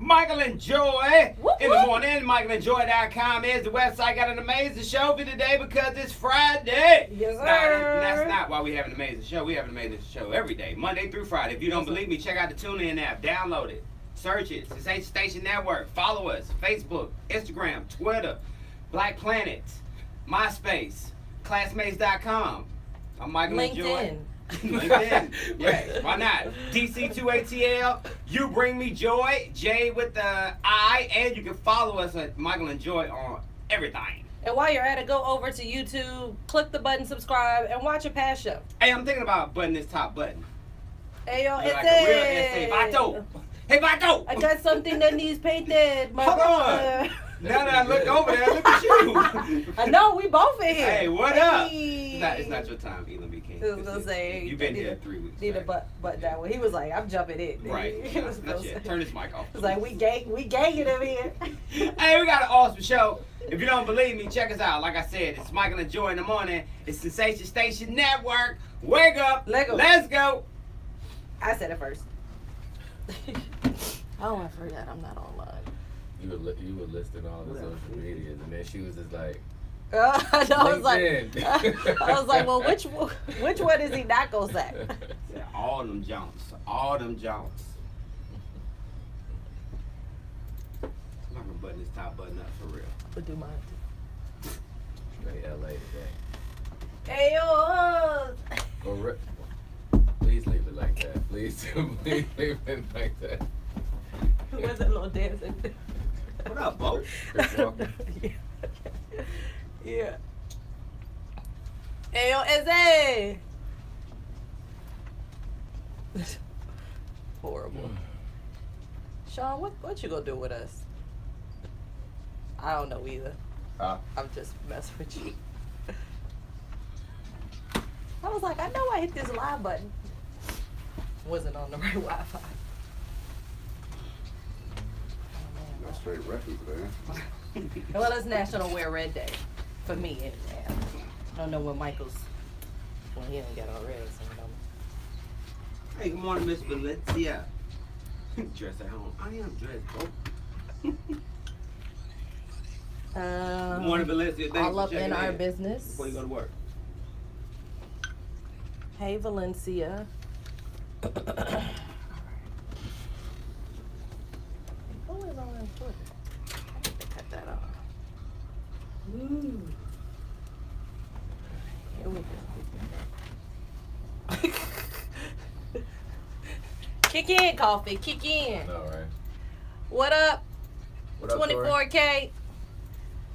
Michael and Joy Whoop, in the whoop. morning. MichaelandJoy.com is the website. Got an amazing show for today because it's Friday. Yes, sir. That's not why we have an amazing show. We have an amazing show every day, Monday through Friday. If you don't believe me, check out the TuneIn app. Download it. Search it. Sensation Station Network. Follow us. Facebook, Instagram, Twitter, Black Planet, MySpace, Classmates.com. I'm Michael and Joy. LinkedIn. LinkedIn. Yes, why not? DC2ATL. You bring me joy. J with the I. And you can follow us at Michael and Joy on everything. And while you're at it, go over to YouTube, click the button, subscribe, and watch a past show. Hey, I'm thinking about button this top button. Hey, yo, Like it's a real essay. Vato. Hey, Vato. I got something that needs painted. My Hold brother. on. Now that I look over there, look at you. I know, we both in here. Hey, what up? Hey. It's not your time, Elam B. King. I was gonna say, You've been here 3 weeks. Need a back. butt down. Well, he was like, I'm jumping in. Right. He was Not gonna yet. say- Turn this mic off. He was like, we ganging him here. Hey, we got an awesome show. If you don't believe me, check us out. Like I said, it's Michael and Joy in the morning. It's Sensation Station Network. Wake up. Lego. Let's go. I said it first. Oh, I forgot. I'm not online. You were listing all the social medias, and then she was just like, I was like, LinkedIn. I was like, well, which one is he not gonna say? Yeah, all them Jones. All them Jones. I'm not gonna button this top button up for real. But do mine too. Straight LA today. Hey yo, Well, please leave it like that. Please leave it like that. where's that little dancing? What up, Bo? Chris Walker. Yeah. Hey yo, Izzy. Horrible. Sean, what you gonna do with us? I don't know either. I'm just messing with you. I was like, I know I hit this live button. Wasn't on the right Wi-Fi. That's straight record, man. Well, it's National Wear Red Day. For me, anyway. I don't know when Michael's. Well, he don't get all red, so I don't. Hey, good morning, Miss Valencia. Dress at home. I am dressed, Bo. Good morning, Valencia. Thanks All for up checking in our business. Before you go to work. Hey, Valencia. Who is on Twitter? I need to cut that off. Ooh. Here we go. Kick in, coffee. Kick in. All right. What up? What up, Tori? 24K.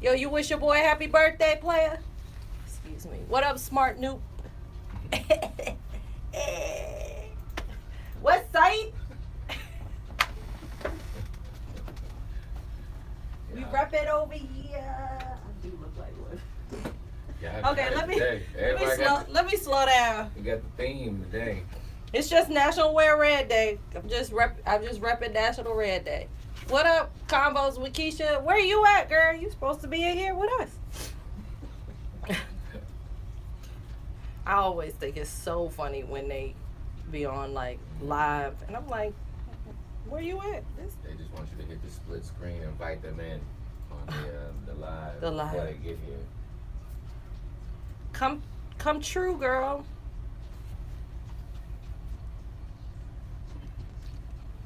Yo, you wish your boy a happy birthday, player? Excuse me. What up, smart noob? What site? We rep it over here. I do look like one. Yeah, Okay, let me slow down. We got the theme today. It's just National Wear Red Day. I'm just repping National Red Day. What up, Combos with Kesha? Where you at, girl? You supposed to be in here with us. I always think it's so funny when they be on like live, and I'm like, where you at? They just want you to hit the split screen, invite them in on the live. The live. Before they get here. Come true, girl.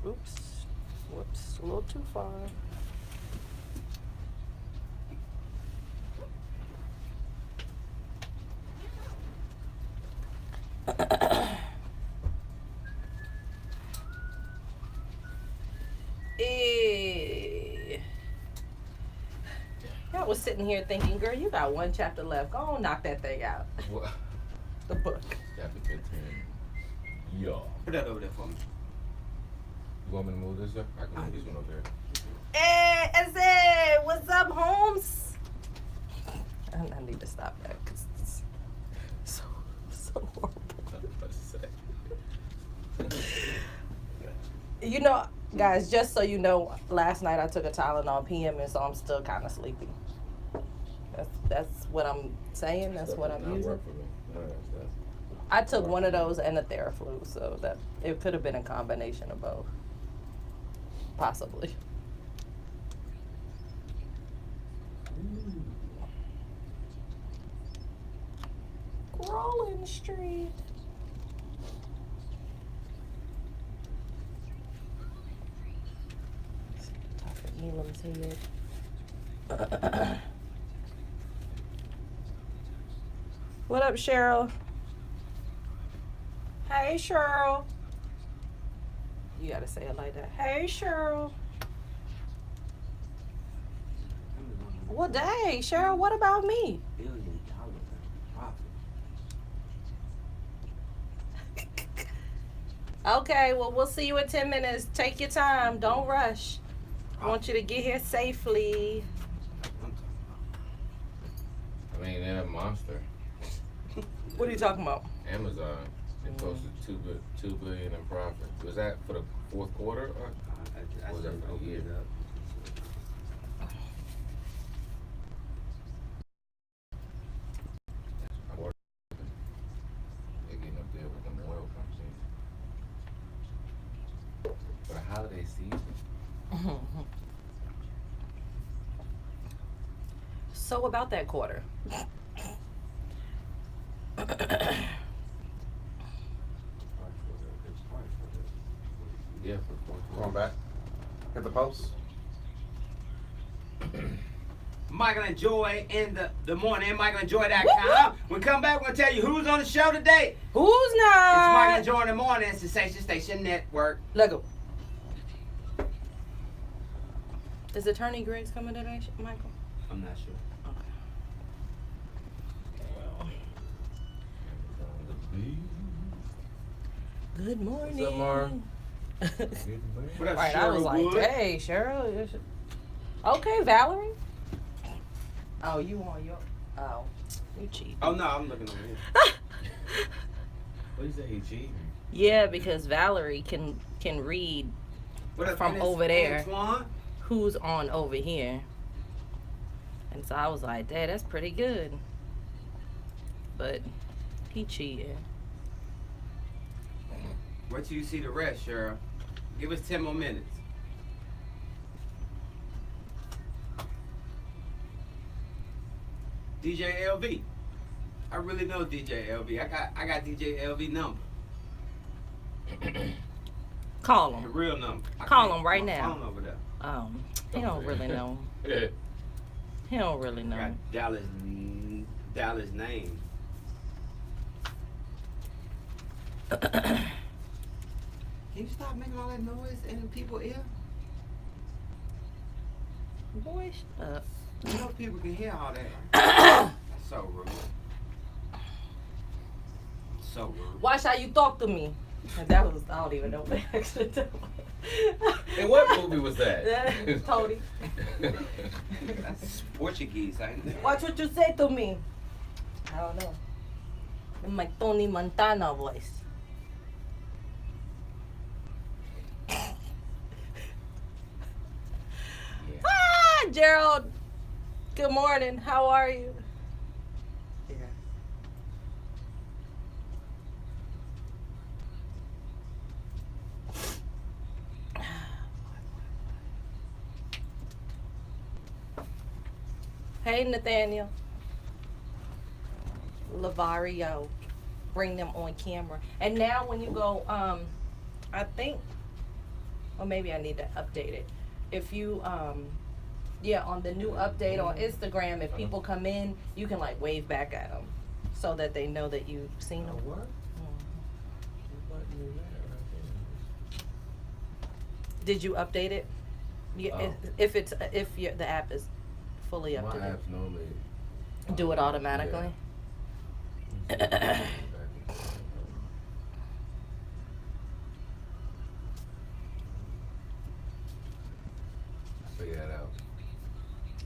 Oops. Whoops. A little too far. I was sitting here thinking, girl, you got one chapter left. Go on, knock that thing out. What? The book. Chapter 15. Yeah. Put that over there for me. You want me to move this up? I can move this one over there. Hey, Ezzy, what's up, Holmes? I need to stop that because it's so horrible. I was about to say. You know, guys, just so you know, last night I took a Tylenol PM, and so I'm still kind of sleepy. That's what I'm saying. That's what I'm using. Work for me. No, that's that. I took one of those and a Theraflu, so that it could have been a combination of both, possibly. Rolling Street. Top of Elam's head. What up, Cheryl? Hey, Cheryl. You gotta say it like that. Hey, Cheryl. Well, dang, Cheryl, what about me? $1 billion in profit. Okay, well, we'll see you in 10 minutes. Take your time. Don't rush. I want you to get here safely. I mean, they're a monster. What are you talking about? Amazon. They posted $2 billion in profit. Was that for the fourth quarter or I was that just for the opened year? it up. They're getting up there with them oil companies. For the holiday season. So about that quarter. Yeah, for the fourth quarter. Going back. Hit the post. Michael and Joy in the morning, michaelandjoy.com. When we come back, we're going to tell you who's on the show today. Who's It's Michael not? and Joy in the morning, Sensation Station Network. Let go. Is Attorney Griggs coming today, Michael? I'm not sure. Good morning. What's up, Mar? What up, Right, Cheryl I was like, Wood? hey, Cheryl. Okay, Valerie. Oh, you on your? Oh, you cheating. Oh, no, I'm looking over here. What you say, he cheating? Yeah, because Valerie can read What up, From Dennis over there. Antoine? who's on over here. And so I was like, Dad, that's pretty good. But he cheated. Wait till you see the rest, Cheryl. Give us 10 more minutes. DJ LV. I really know DJ LV. I got DJ LV number. Call The him. real number. I Call can't- him right my now. phone over there. He don't really know. Yeah. He don't really I know. got Dallas name. Can you stop making all that noise in people's ear? Boy, shut up. You know people can hear all that. That's so rude. So rude. Watch how you talk to me. That was, I don't even know what actually And what movie was that? Tony. That's Portuguese, ain't it? Watch what you say to me. I don't know. In my Tony Montana voice. Ah, Gerald. Good morning. How are you? Hey, Nathaniel. Lavario. Bring them on camera. And now when you go, I think, or maybe I need to update it. If you, yeah, on the new update on Instagram, if people come in, you can like wave back at them so that they know that you've seen them. What? Did you update it? Yeah, Oh. if the app is fully up My to date. apps normally Do it automatically? Yeah. Figure that out.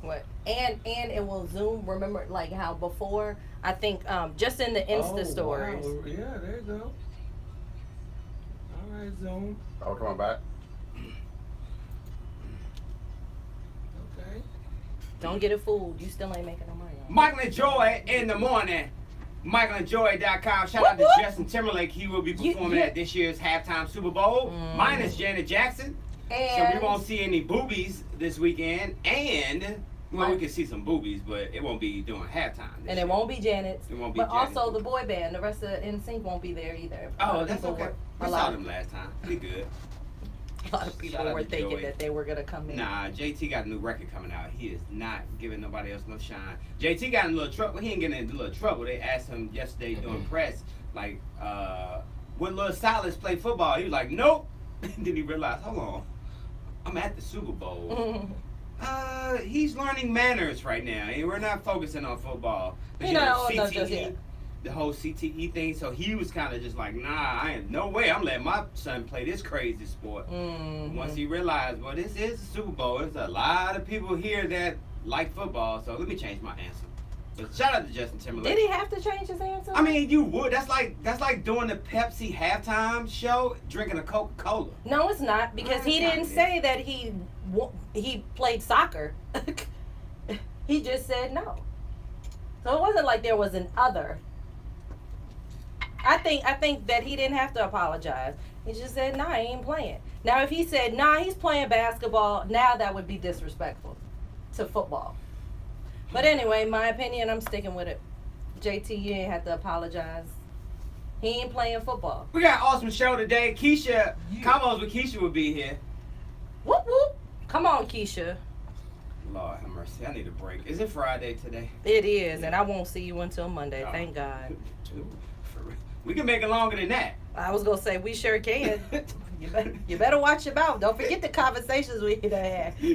What? And it will zoom. Remember, like how before, I think just in the Insta stories. Wow. Yeah, there you go. All right, Zoom. Oh, coming back. Okay. Don't get it fooled. You still ain't making no money. Michael and Joy in the morning. MichaelandJoy.com. Shout out to Whoop, whoop. Justin Timberlake. He will be You- performing you- at this year's halftime Super Bowl. Minus Janet Jackson. So we And won't see any boobies this weekend. And Well, we can see some boobies, but it won't be during halftime. And it won't be Janet's. It won't be But Janet's. also the boy band, the rest of NSYNC won't be there either. Oh, that's People okay. were- We saw them last time. We good. A lot of people Shout out were to thinking Joey. that they were gonna come in. Nah, JT got a new record coming out. He is not giving nobody else no shine. JT got in a little trouble. He ain't getting in a little trouble. They asked him yesterday doing press, like, would Lil Silas play football? He was like, nope. Then he realized, hold on, I'm at the Super Bowl. He's learning manners right now, and we're not focusing on football. You know, no, just CTE, yet. the whole CTE thing. So he was kind of just like, nah, I ain't no way. I'm letting my son play this crazy sport. Once he realized, well, this is the Super Bowl. There's a lot of people here that like football. So let me change my answer. But shout out to Justin Timberlake. Did he have to change his answer? I mean, you would. That's like doing the Pepsi halftime show, drinking a Coca-Cola. No, it's not, because he didn't say that he played soccer. He just said no. So it wasn't like there was an other. I think that he didn't have to apologize. He just said, nah, he ain't playing. Now, if he said, nah, he's playing basketball, now that would be disrespectful to football. But anyway, my opinion, I'm sticking with it. JT, you ain't have to apologize. He ain't playing football. We got an awesome show today. Kesha, combos with Kesha will be here. Whoop, whoop. Come on, Kesha. Lord have mercy. I need a break. Is it Friday today? It is, and I won't see you until Monday. Thank God. For real. We can make it longer than that. I was gonna say we sure can. You better watch your mouth. Don't forget the conversations we done had. I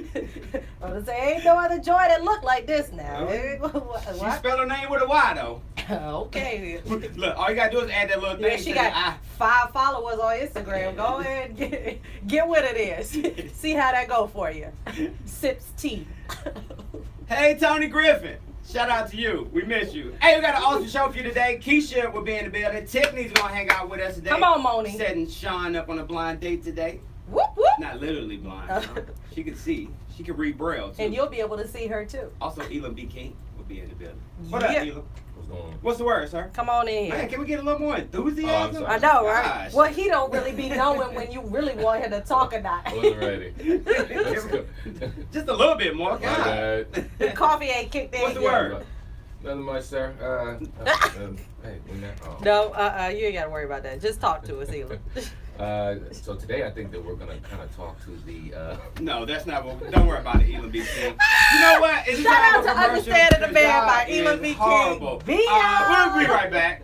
was gonna say ain't no other joy that look like this now. She spelled her name with a Y though. Okay. Look, all you gotta do is add that little thing. Yeah, she to got the I. 5 followers on Instagram. Go ahead and get with it is. See how that go for you. Sips tea. Hey, Tony Griffin. Shout out to you. We miss you. Hey, we got an awesome show for you today. Kesha will be in the building. Tiffany's gonna hang out with us today. Come on, Monie. Setting Sean up on a blind date today. Whoop whoop. Not literally blind. Sean. She can see. She can read Braille too. And you'll be able to see her too. Also, Elam B. King will be in the building. What up, Yeah. Elam? What's going on? What's the word, sir? Come on in here. Man, can we get a little more enthusiasm? Oh, I I'm know, right? Gosh. Well, he don't really be knowing when you really want him to talk or not. I wasn't ready. Let's go. Just a little bit more. My God. bad. The coffee ain't kicked in What's the yet. word? Nothing much, sir. Hey, we not. Oh. No, you ain't got to worry about that. Just talk to us, Elam. So today I think that we're gonna kind of talk to the. No, that's not what. Don't worry about it, Elam B. King. You know what? It's Shout time out for to commercial. Understanding the Man Y'all by is Elam B. King. horrible. Be We'll be right back.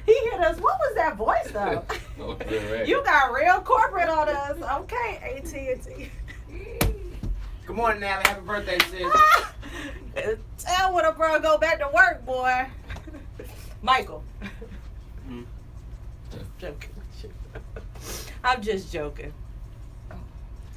He hit us. What was that voice, though? Oh, you're right. You got real corporate on us. Okay, AT&T. Good morning, Allie. Happy birthday, sis. Tell when a bro go back to work, boy. Michael. Mhm. Joking. I'm just joking.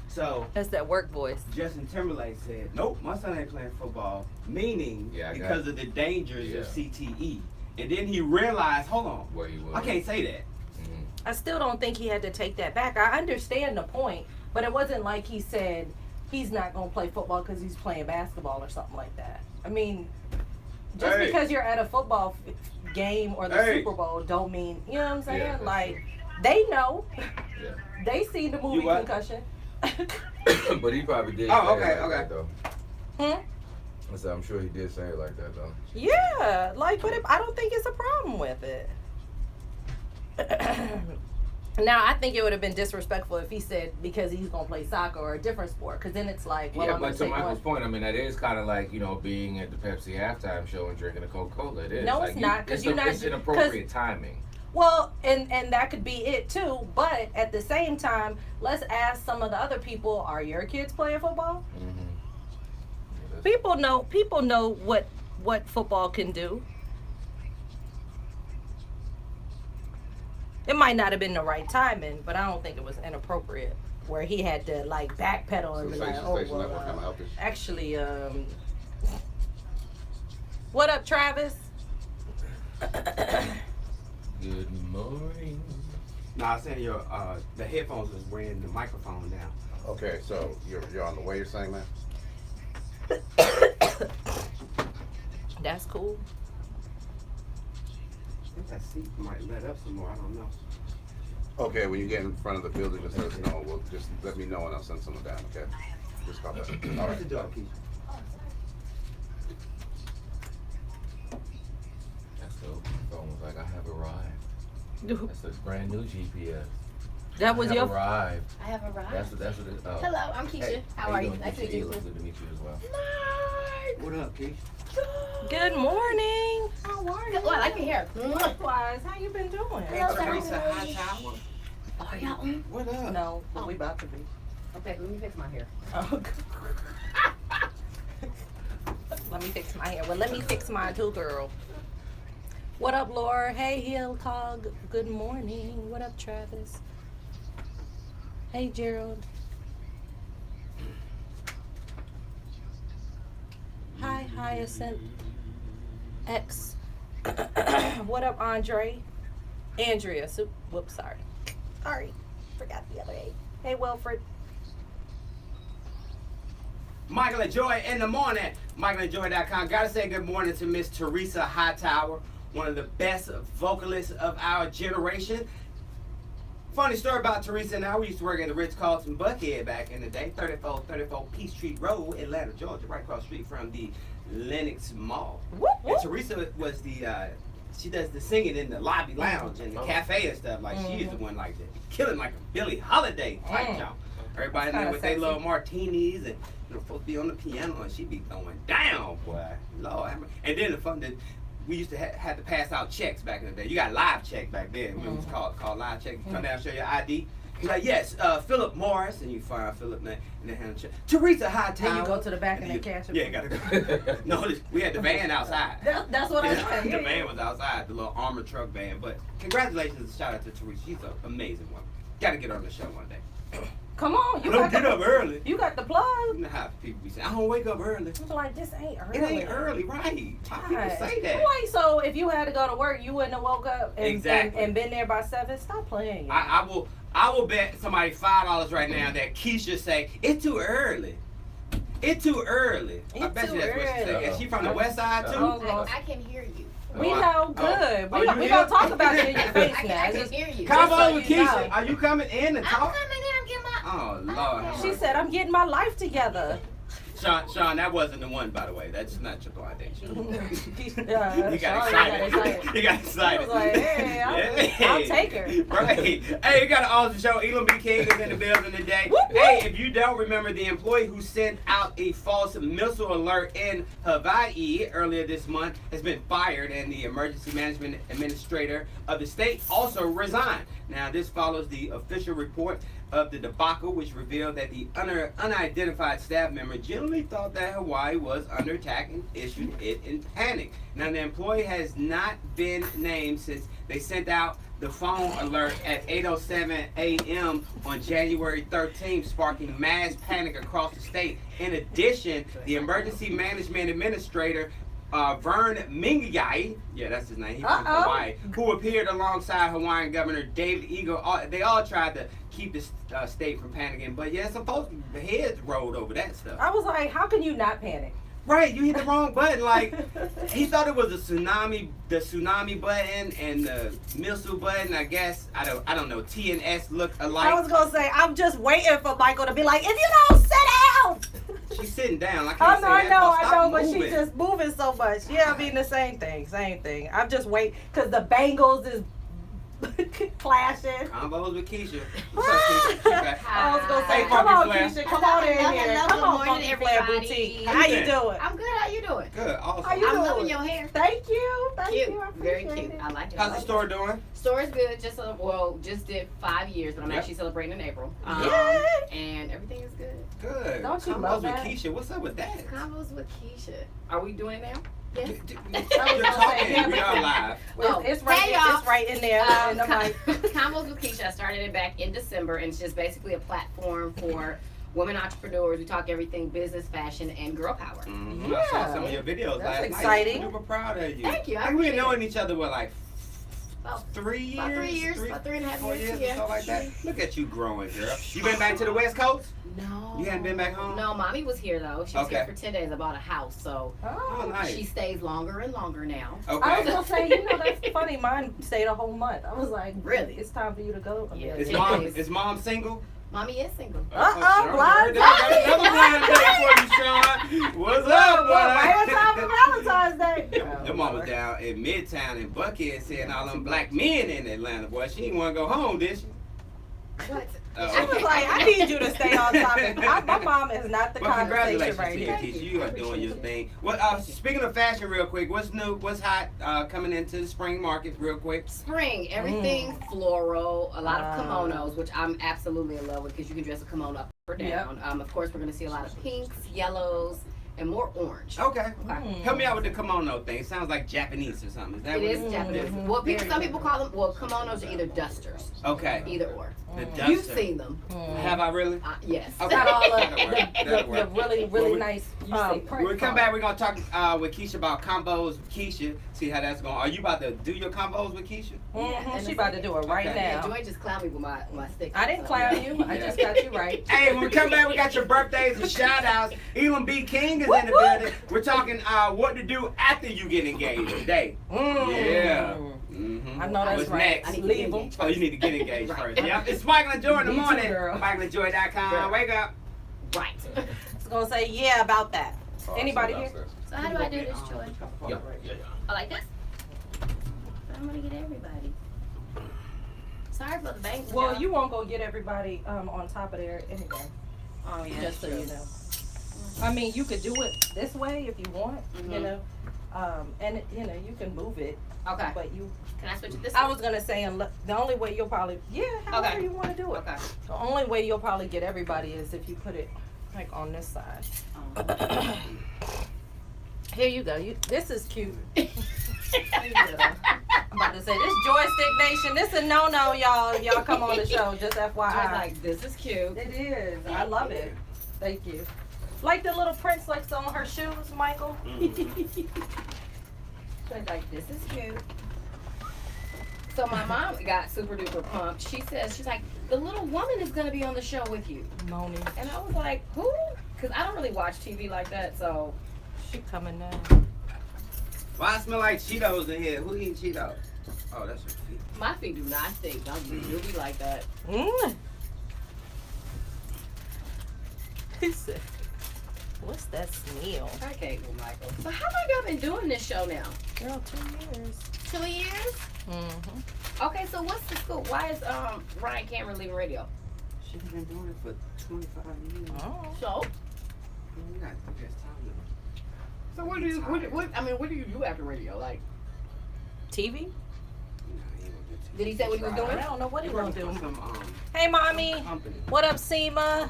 So, That's that work voice. Justin Timberlake said, nope, my son ain't playing football, meaning Yeah, I got because it. of the dangers Yeah. of CTE. And then he realized, hold on, Where he was. I can't say that. Mhm. I still don't think he had to take that back. I understand the point, but it wasn't like he said he's not going to play football because he's playing basketball or something like that. I mean, just Hey. because you're at a football game or the Hey. Super Bowl don't mean, you know what I'm saying? Yeah, that's Like, they know. Yeah. They seen the movie You what? Concussion. But he probably did. Oh, say okay, it like okay. that, though. Hmm? I said, I'm sure he did say it like that though. Yeah, like, but I don't think it's a problem with it. Now, I think it would have been disrespectful if he said because he's gonna play soccer or a different sport, because then it's like, well, Yeah, I'm but gonna to take Michael's one. point, I mean, that is kind of like, you know, being at the Pepsi halftime show and drinking a Coca-Cola. It is. No, like it's not, 'cause it's you're not- It's inappropriate timing. Well, and that could be it too. But at the same time, let's ask some of the other people: are your kids playing football? Mm-hmm. People know what football can do. It might not have been the right timing, but I don't think it was inappropriate where he had to like backpedal and be like, Sensation oh Station well, Network coming out this. actually, what up, Travis? Good morning. No, I said your the headphones was wearing the microphone down. Okay, so you're on the way. You're saying that? That's cool. I think that seat might let up some more. I don't know. Okay, when you get in front of the building, just let us know. We'll just let me know and I'll send someone down. Okay. Just call back. All What's the right. door, Keisha? That's this brand new GPS. That was I have your. arrived. I have arrived. That's what it is. Oh. Hello, I'm Kesha. Hey, how are you? doing, Nice to Kesha? meet you. Elam, good to meet you as well. What up, Keith? Good morning. How are you? Oh, I like your hair. Likewise, how you been doing? Hey, Hello, Teresa Teresa. Hightower. Oh, y'all on? What up? No, but we about to be. Okay, let me fix my hair. Oh, let me fix my hair. Well, let me fix mine too, girl. What up, Laura? Hey, Hill Cog. Good morning. What up, Travis? Hey, Gerald. Hi, Hyacinth X. What up, Andre? Andrea. Whoops, sorry. Sorry. Forgot the other A. Hey, Wilfred. Michael and Joy in the morning. MichaelandJoy.com. Gotta say good morning to Miss Teresa Hightower, one of the best vocalists of our generation. Funny story about Teresa and I. We used to work at the Ritz-Carlton Buckhead back in the day, 3434 Peachtree Road, Atlanta, Georgia, right across the street from the Lenox Mall. Whoop, And whoop. Teresa was the, she does the singing in the lobby lounge and the cafe and stuff. Like, she is the one like that, killing like a Billie Holiday type job. Everybody in there with their little martinis and folks be on the piano and she be going down, boy. Lord, and then the fun that we used to have to pass out checks back in the day. You got live check back then. It was called live check. You come down, show your ID. You're like, yes, Philip Morris, and you find Philip name and then hand the check. Teresa Hightower. Then you go to the back and they cash it. Yeah, gotta go. No, we had the van outside. That's what I said. The van was outside, the little armored truck van. But congratulations, shout out to Teresa. She's an amazing woman. Gotta get her on the show one day. Come on, you Don't got get up early. You got the plug. You know how people be saying, I don't wake up early. I'm like, this ain't early. It ain't early, right? How people say that? I'm like, so if you had to go to work, you wouldn't have woke up and, Exactly. and been there by 7. Stop playing. I will bet somebody $5 right now that Kesha say, it's too early. It's too early. I It's bet too you that's what she early. say. Is she from the west side too? Oh, I can hear you. we know good. Oh, we you we here? gonna talk about it in your face I now. can Just- hear you. Come so on with you Kesha. know. Are you coming in and I'm talk? coming in. I'm getting my. Oh, Lord. She said, I'm getting my life together. Sean, that wasn't the one, by the way. That's not your blind You You got excited. You got I excited. was like, hey, I'll take her. Right. Hey, you got an awesome show. Elam B. King is in the building today. Whoop, whoop. Hey, if you don't remember, the employee who sent out a false missile alert in Hawaii earlier this month has been fired, and the emergency management administrator of the state also resigned. Now, this follows the official report of the debacle, which revealed that the unidentified staff member generally thought that Hawaii was under attack and issued it in panic. Now, the employee has not been named since they sent out the phone alert at 8:07 a.m. on January 13th, sparking mass panic across the state. In addition, the emergency management administrator Vern Mingyai, yeah, that's his name, he's from Hawaii, who appeared alongside Hawaiian Governor David Eagle. They all tried to keep the state from panicking, but yeah, some folks' heads rolled over that stuff. I was like, how can you not panic? Right, you hit the wrong button. Like, he thought it was the tsunami button and the missile button. I guess I don't know. T and S look alike. I was gonna say, I'm just waiting for Michael to be like, if you don't sit down. She's sitting down. I I can't know, say I that. know, Stop but moving. she's just moving so much. Yeah, I mean the same thing. I'm just waiting because the Bengals is clashing. Combos with Kesha. What's up, Kesha? She back. I was gonna say, Hey, come Funky on, Flair. Keisha, come on in Hello, here. hello, Come good on, morning, Funky Flair everybody. Boutique. How How you you been? doing? I'm good. How you doing? Good, awesome. How you I'm doing? loving your hair. Thank you. Thank Cute. you. I Very appreciate cute. it. I like it. How's the store doing? Store's good. Just did 5 years, but I'm Yep. actually celebrating in April. Yay! And everything is good. Good. Don't you Combos love with that? Kesha. What's up with that? Combos with Kesha. Are we doing it now? Yes. You're gonna talking. say, We are live. It's right. Hey, y'all. It's right in there. And I'm like, Combos with Kesha. I started it back in December, and it's just basically a platform for women entrepreneurs. We talk everything business, fashion, and girl power. Mm-hmm. I saw Yeah. some of your videos That's last exciting. night. Super proud of you. Thank you. I Like, we've been appreciate knowing each other with like About 3 years? about 3 years, about 3.5 4 years, years yeah. or something like that. Look at you growing, girl. You been back to the West Coast? No. You hadn't been back home? No, mommy was here though. She was Okay. here for 10 days. I bought a house, so Oh, oh. nice. she stays longer and longer now. I was Okay. gonna say, you know, that's funny. Mine stayed a whole month. I was like, Really? It's time for you to go. I mean, Yeah. Is mom single? Mommy is single. Uh-oh, blind Got another blind date for you, Sean. What's up, Well, right on boy? time for Valentine's Day. Them mama down in Midtown in Buckhead saying all them black men in Atlanta. Boy, she didn't want to go home, did she? What? I was like, I need you to stay on topic. My mom is not the Well, conversation congratulations right to you, here. Keisha. You are doing your thing. Well, speaking of fashion, real quick, what's new? What's hot coming into the spring market, real quick? Spring, everything floral, a lot of Wow. kimonos, which I'm absolutely in love with because you can dress a kimono up or down. Yep. Of course, we're going to see a lot of pinks, yellows, and more orange. Okay. Okay. Help me out with the kimono thing. It sounds like Japanese or something. Is that It what is Japanese. Mhm. Well, some people call them, kimonos are either dusters, Okay. either or. The Mm. duster. You've seen them. Have I really? Yes. Okay. Got all That'll work. That'll the work. really, Well, really we- nice see. print. When we come back, we're going to talk with Keisha about combos. Keisha, see how that's going. Are you about to do your combos with Keisha? Mm-hmm. She about to do it right Okay. Yeah, now. Joy just clowned me with my stick. I didn't clown you. I just got you right. Hey, when we come back, we got your birthdays and shout outs. Elam B. King is in the building. We're talking what to do after you get engaged today. Yeah. Mm-hmm. I know that's What's right. next? I need to Leave get them. engaged. Oh, you need to get engaged Right. first. Yep. It's Michael and Joy in the Me too, morning. girl. MichaelandJoy.com. Girl. Wake up. Right. It's gonna say yeah about that. Oh, Anybody so here? downstairs. So how do I do this, Joy? Yeah. I like this. I'm gonna get everybody. Sorry for the bank. Well, you won't go get everybody on top of there anyway. Oh yeah. Just so you know. I mean, you could do it this way if you want, you Mhm. know, and you can move it, Okay. but you. Can I switch it this I way? was gonna say, the only way you'll probably however Okay. you want to do it. Okay. The only way you'll probably get everybody is if you put it like on this side. Here you go. This is cute. I'm about to say this Joystick Nation. This is no, y'all. If y'all come on the show, just I was FYI. like, this is cute. It is. I love it. Thank you. Like the little prints like on her shoes, Michael. She's like, this is cute. So my mom got super duper pumped. She's like, the little woman is gonna be on the show with you. Monie. And I was like, who? Because I don't really watch TV like that, so. She coming down. Why I smell like Cheetos in here? Who eating Cheetos? Oh, that's your feet. My feet do not stink. Don't be like that. He said, what's that smell? Okay, well, Michael. So how long y'all been doing this show now? Girl, 2 years. 2 years? Mm-hmm. Okay, so what's the scoop? Why is Ryan Cameron leaving radio? She's been doing it for 25 years. Oh. So? You got the best time now. So what do you do after radio? Like, TV? Nah, he ain't gonna do TV. did he say what he was I doing? don't know what he gonna working do. for some Hey, mommy. company. What up, Seema?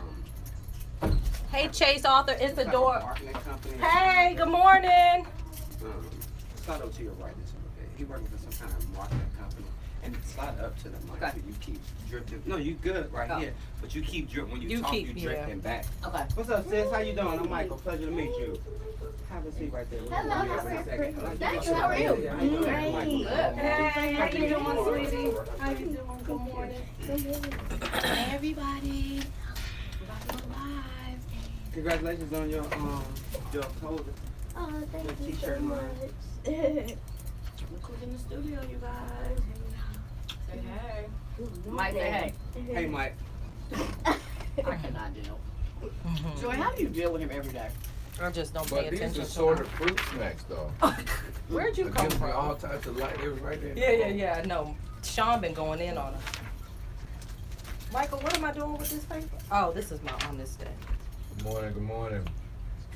Hey, Chase Arthur. It's the door. Marketing company. Hey, good morning. Slide over to your right just a little bit. He working for some kind of marketing company. And slide up to the mic Okay. so you keep drifting. No, you good right Oh. here. But you keep drifting. When you, You talk, keep- you yeah. drifting back. Okay. What's up, sis? How you doing? I'm Michael. Pleasure to meet you. Have a seat right there. Hello, We'll be how here in a are second. you? Thank you, how are you? How you doing? Great. Michael. Good. Hey, how you doing, sweetie? How you doing? Good morning. Everybody, we're about to go live. Congratulations on your clothing. Oh, thank Your you so t-shirt much. Look who's in the studio, you guys. Say hey. Mike, say hey. Hey, Mike. I cannot deal. Joy, how do you deal with him every day? I just don't pay But these attention are to sorted them. fruit snacks, though. Where'd you It come gives me all from? types of light. It was right there. Yeah. No, Sean been going in on her. Michael, what am I doing with this paper? Oh, this is my on this day. Good morning. Good morning.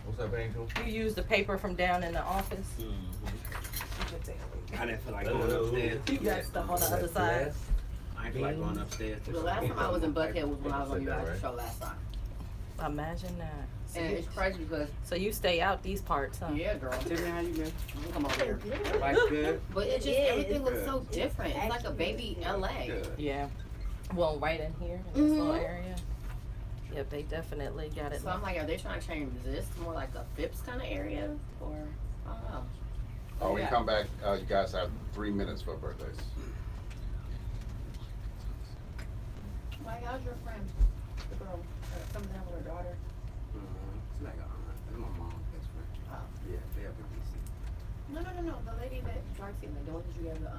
What's up, Angel? You used the paper from down in the office. I didn't feel like going upstairs. You got stuff on the other side. I ain't feel like going upstairs. The last time I was in Buckhead was when I was on you guys' show last time. Imagine that. And it's crazy because, So you stay out these parts, huh? yeah, girl. Timmy, how you been? I'm come over here. Life's good. But it just, Yeah, everything looks good. so different. It's like a baby LA. Good. Yeah. Well, right in here, in this little Mhm. area. Yep, they definitely got it. So I'm like, are they trying to change this to more like a Phipps kind of area? Or, I don't know. Oh, when you Yeah. come back, you guys have 3 minutes for birthdays. Mike, how's your friend? The girl, something down with her daughter? It's like a aunt. That's my mom's best friend. Oh. Yeah, they up in DC. No. The lady that Darcy, the one that you gave the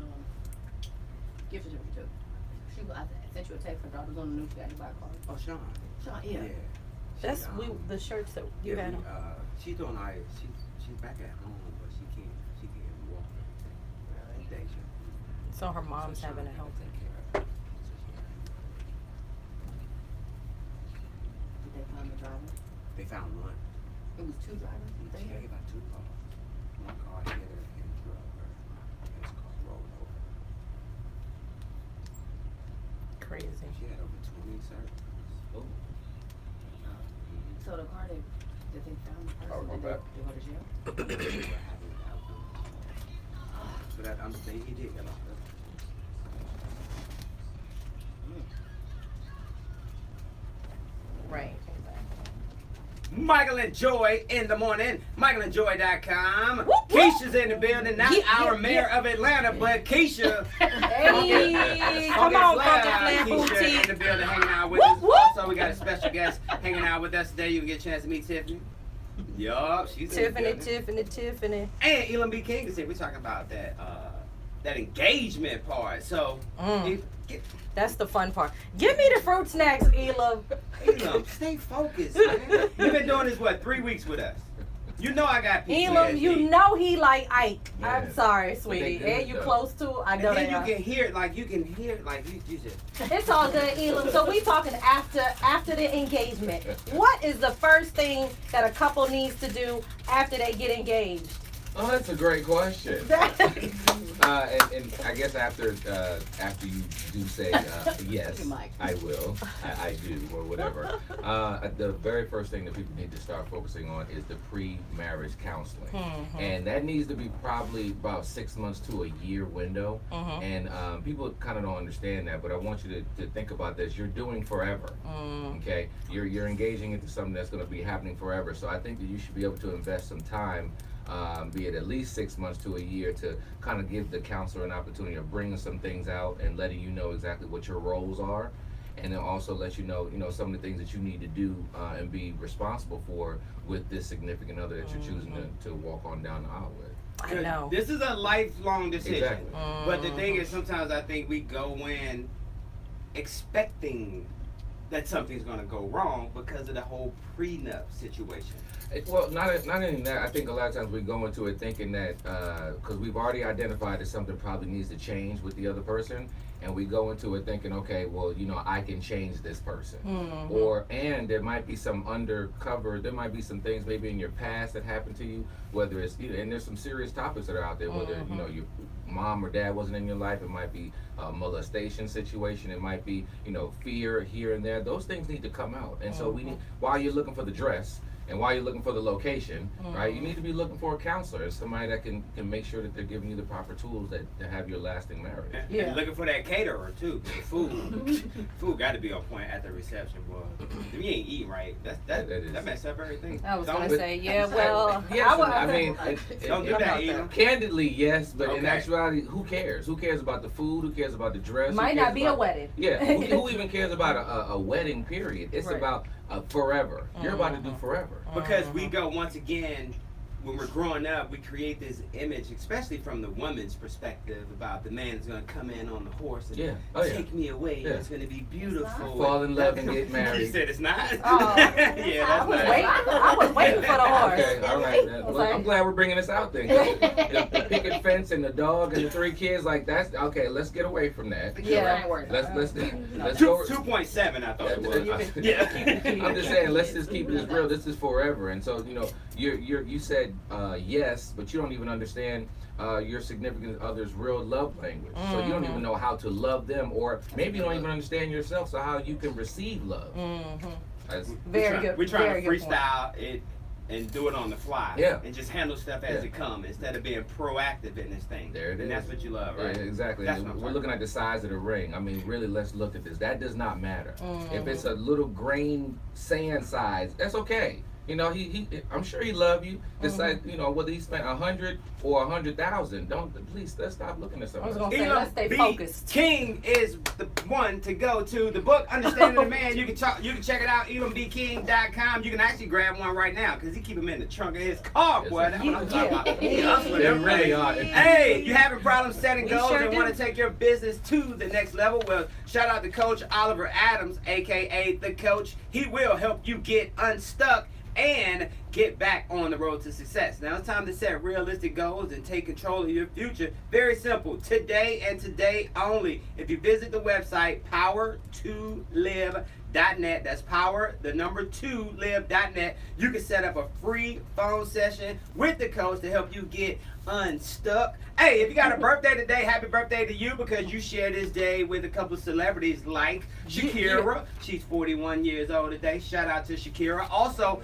gift certificate to. I sent you a text. Her daughter was on the news. She got hit by a car. Oh, Sean. Sean, yeah. That's the shirts that you had on. She's doing alright. She's back at home, but she can't So her mom's having to help. Did they find the driver? They found one. It was 2 drivers. You think? Yeah, about 2 cars. One car hit her and drove her. His car rolled over. Crazy. She had over 20 surgeries. Oh. So the car that they found the person, Oh, my did bad. they go to jail? So that I'm saying he did get locked up. Right. Michael and Joy in the morning. MichaelandJoy.com. Whoop, whoop. Keisha's in the building. Not Yeah, our yeah, mayor of Atlanta, but Keisha. Hey, come on, Funky Flan Keisha in Boutique. the building hanging out with Whoop, us. whoop. Also, we got a special guest hanging out with us today. You can get a chance to meet Tiffany. Yup, she's in the building. Tiffany. And Elam B. King is here. We're talking about that engagement part. So, That's the fun part. Give me the fruit snacks, Elam. Elam, stay focused, man. You've been doing this, 3 weeks with us? You know I got PTSD. Elam, you know he like Ike. I'm Yeah. sorry, But sweetie. they do, And you though. close to? I know And then they are. you can hear it, like you just. It's all good, Elam. So we talking after the engagement. What is the first thing that a couple needs to do after they get engaged? Oh, that's a great question. And I guess after you do say yes, I will, I do, or whatever. The very first thing that people need to start focusing on is the pre-marriage counseling, and that needs to be probably about 6 months to a year window. And people kind of don't understand that, but I want you to think about this. You're doing forever, okay? You're engaging into something that's going to be happening forever. So I think that you should be able to invest some time. Be it at least 6 months to a year to kind of give the counselor an opportunity of bringing some things out and letting you know exactly what your roles are, and then also let you know some of the things that you need to do and be responsible for with this significant other that you're choosing to walk on down the aisle with. I know. This is a lifelong decision. Exactly. But the thing is, sometimes I think we go in expecting that something's going to go wrong because of the whole prenup situation. Well, not even that. I think a lot of times we go into it thinking that because we've already identified that something probably needs to change with the other person, and we go into it thinking, okay, well, I can change this person, and there might be some undercover. There might be some things maybe in your past that happened to you, whether it's and there's some serious topics that are out there. Whether your mom or dad wasn't in your life, it might be a molestation situation. It might be fear here and there. Those things need to come out, and so we need while you're looking for the dress. And while you're looking for the location, right, you need to be looking for a counselor, and somebody that can make sure that they're giving you the proper tools that have your lasting marriage. And looking for that caterer too. The food got to be on point at the reception, boy. If you ain't eating right, that mess up everything. I was gonna Don't- say, well, Yes, I mean, Don't do that, Elam. candidly, yes, but in Okay. actuality, who cares? Who cares about the food? Who cares about the dress? Who might cares not be a about- wedding. Yeah, who even cares about a wedding? Period. It's Right. about forever. You're about to do forever. Because we go once again, when we're growing up, we create this image, especially from the woman's perspective, about the man is going to come in on the horse and take me away. Yeah. It's going to be beautiful. Fall in love and get married. You said it's not? Oh. Yeah, I was waiting for the horse. Okay, all right. I was Well, I'm like- glad we're bringing this out then. 'Cause the picket fence and the dog and the 3 kids, like that's okay. Let's get away from that. Yeah. Let's Two- go. 2.7, I thought it was. Yeah. Yeah. I'm just saying, let's just keep this real. This is forever, and so you said yes, but you don't even understand your significant other's real love language. So you don't even know how to love them, or maybe you don't even understand yourself. So how you can receive love. That's- Very good. We're trying very to good point. freestyle it and do it on the fly. Yeah. And just handle stuff as Yeah. it comes instead of being proactive in this thing. There it and is. that's what you love, right? Yeah, exactly. That's what I'm We're talking looking about. at the size of the ring. I mean, really, let's look at this. That does not matter. If it's a little grain sand size, that's okay. I'm sure he love you. Decide, whether he spent 100 or 100,000. Please, let's stop looking at I was something. gonna say, Elam let's stay B. focused. King is the one to go to. The book, Understanding the Man. You can check it out, elambking.com. You can actually grab one right now because he keep them in the trunk of his car, Yes, boy. That's what I'm he- talking about. He hustling They them really things. are. Hey, you having problems setting We goals sure and do. want to take your business to the next level? Well, shout out to Coach Oliver Adams, aka the Coach. He will help you get unstuck. and get back on the road to success. Now it's time to set realistic goals and take control of your future. Very simple. Today and today only. If you visit the website power2live.net, that's power, the number 2live.net, you can set up a free phone session with the coach to help you get unstuck. Hey, if you got a birthday today, happy birthday to you, because you share this day with a couple of celebrities like Shakira. She's 41 years old today. Shout out to Shakira. Also,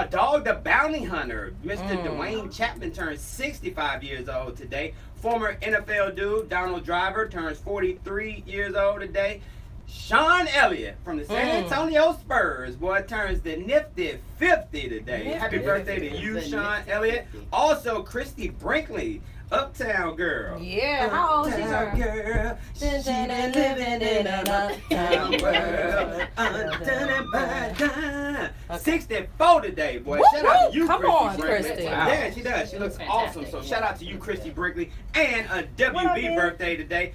Dog the Bounty Hunter, Mr. Dwayne Chapman, turns 65 years old today. Former NFL dude Donald Driver turns 43 years old today. Sean Elliott from the San Antonio Spurs, boy, turns the nifty 50 today. Happy birthday to you, Sean Elliott. Also, Christy Brinkley, Uptown Girl. Yeah, how old is she? Girl, she been living in an uptown world. Undone and by done. 64 today, boy. Shout out to you, Come Christy on, Brinkley. Christy. Yeah, she does. She looks awesome. So shout out to you, Christy Brinkley. And a WB birthday today.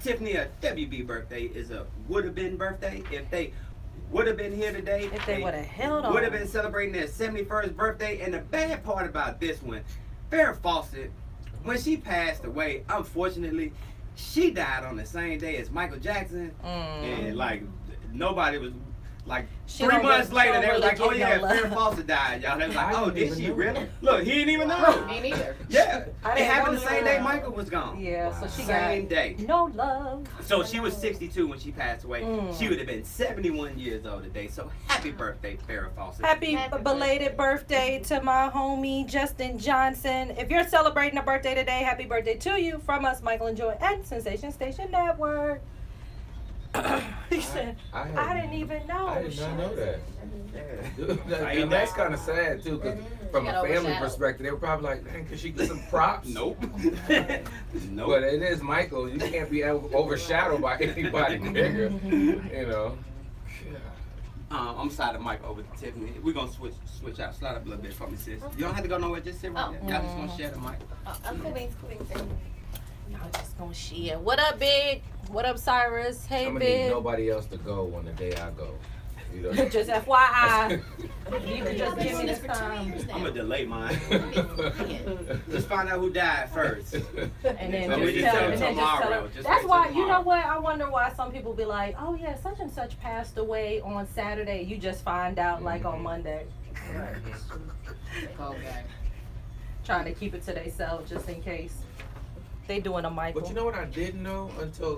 Tiffany, a WB birthday is a would have been birthday. If they would have been here today, If they would have held on. would have been celebrating their 71st birthday. And the bad part about this one, Farrah Fawcett, when she passed away, unfortunately, she died on the same day as Michael Jackson. And like nobody was like She 3 don't months get- later, she they don't was like, really oh get yeah, no love. Farrah Fawcett died, y'all. They was like, I oh, didn't did even she know really? that. Look, he didn't even know. Me neither. Yeah, I it didn't happened know the same that. day Michael was gone. Yeah, so she Same got day. no love. So she was 62 when she passed away. Mm. She would have been 71 years old today. So happy birthday, Farrah Fawcett. Happy belated birthday to my homie Justin Johnson. If you're celebrating a birthday today, happy birthday to you from us, Michael and Joy, and Sensation Station Network. He said, I didn't even know. I did not know that. Yeah. And that's kind of sad too, because from a Got family overshadowed. perspective, they were probably like, "Man, could she get some props?" Nope. Nope. But it is Michael. You can't be overshadowed by anybody bigger, you know. I'm sliding the mic over to Tiffany. We're gonna switch out. Slide up a little bit for me, sis. You don't have to go nowhere. Just sit right there. Y'all just gonna share the mic. I'm cool beans. Y'all just gonna share. What up, Big? What up, Cyrus? Hey, I'm gonna need Big. nobody else to go on the day I go. You know? Just FYI. You can just give me this time. I'm gonna delay mine. Just find out who died first. And then So we just just tell tell them. tomorrow. Just That's wait why, till you know tomorrow. what? I wonder why some people be like, oh yeah, such and such passed away on Saturday. You just find out like on Monday. Okay. Trying to keep it to themselves just in case. They doing a Michael. But you know what I didn't know until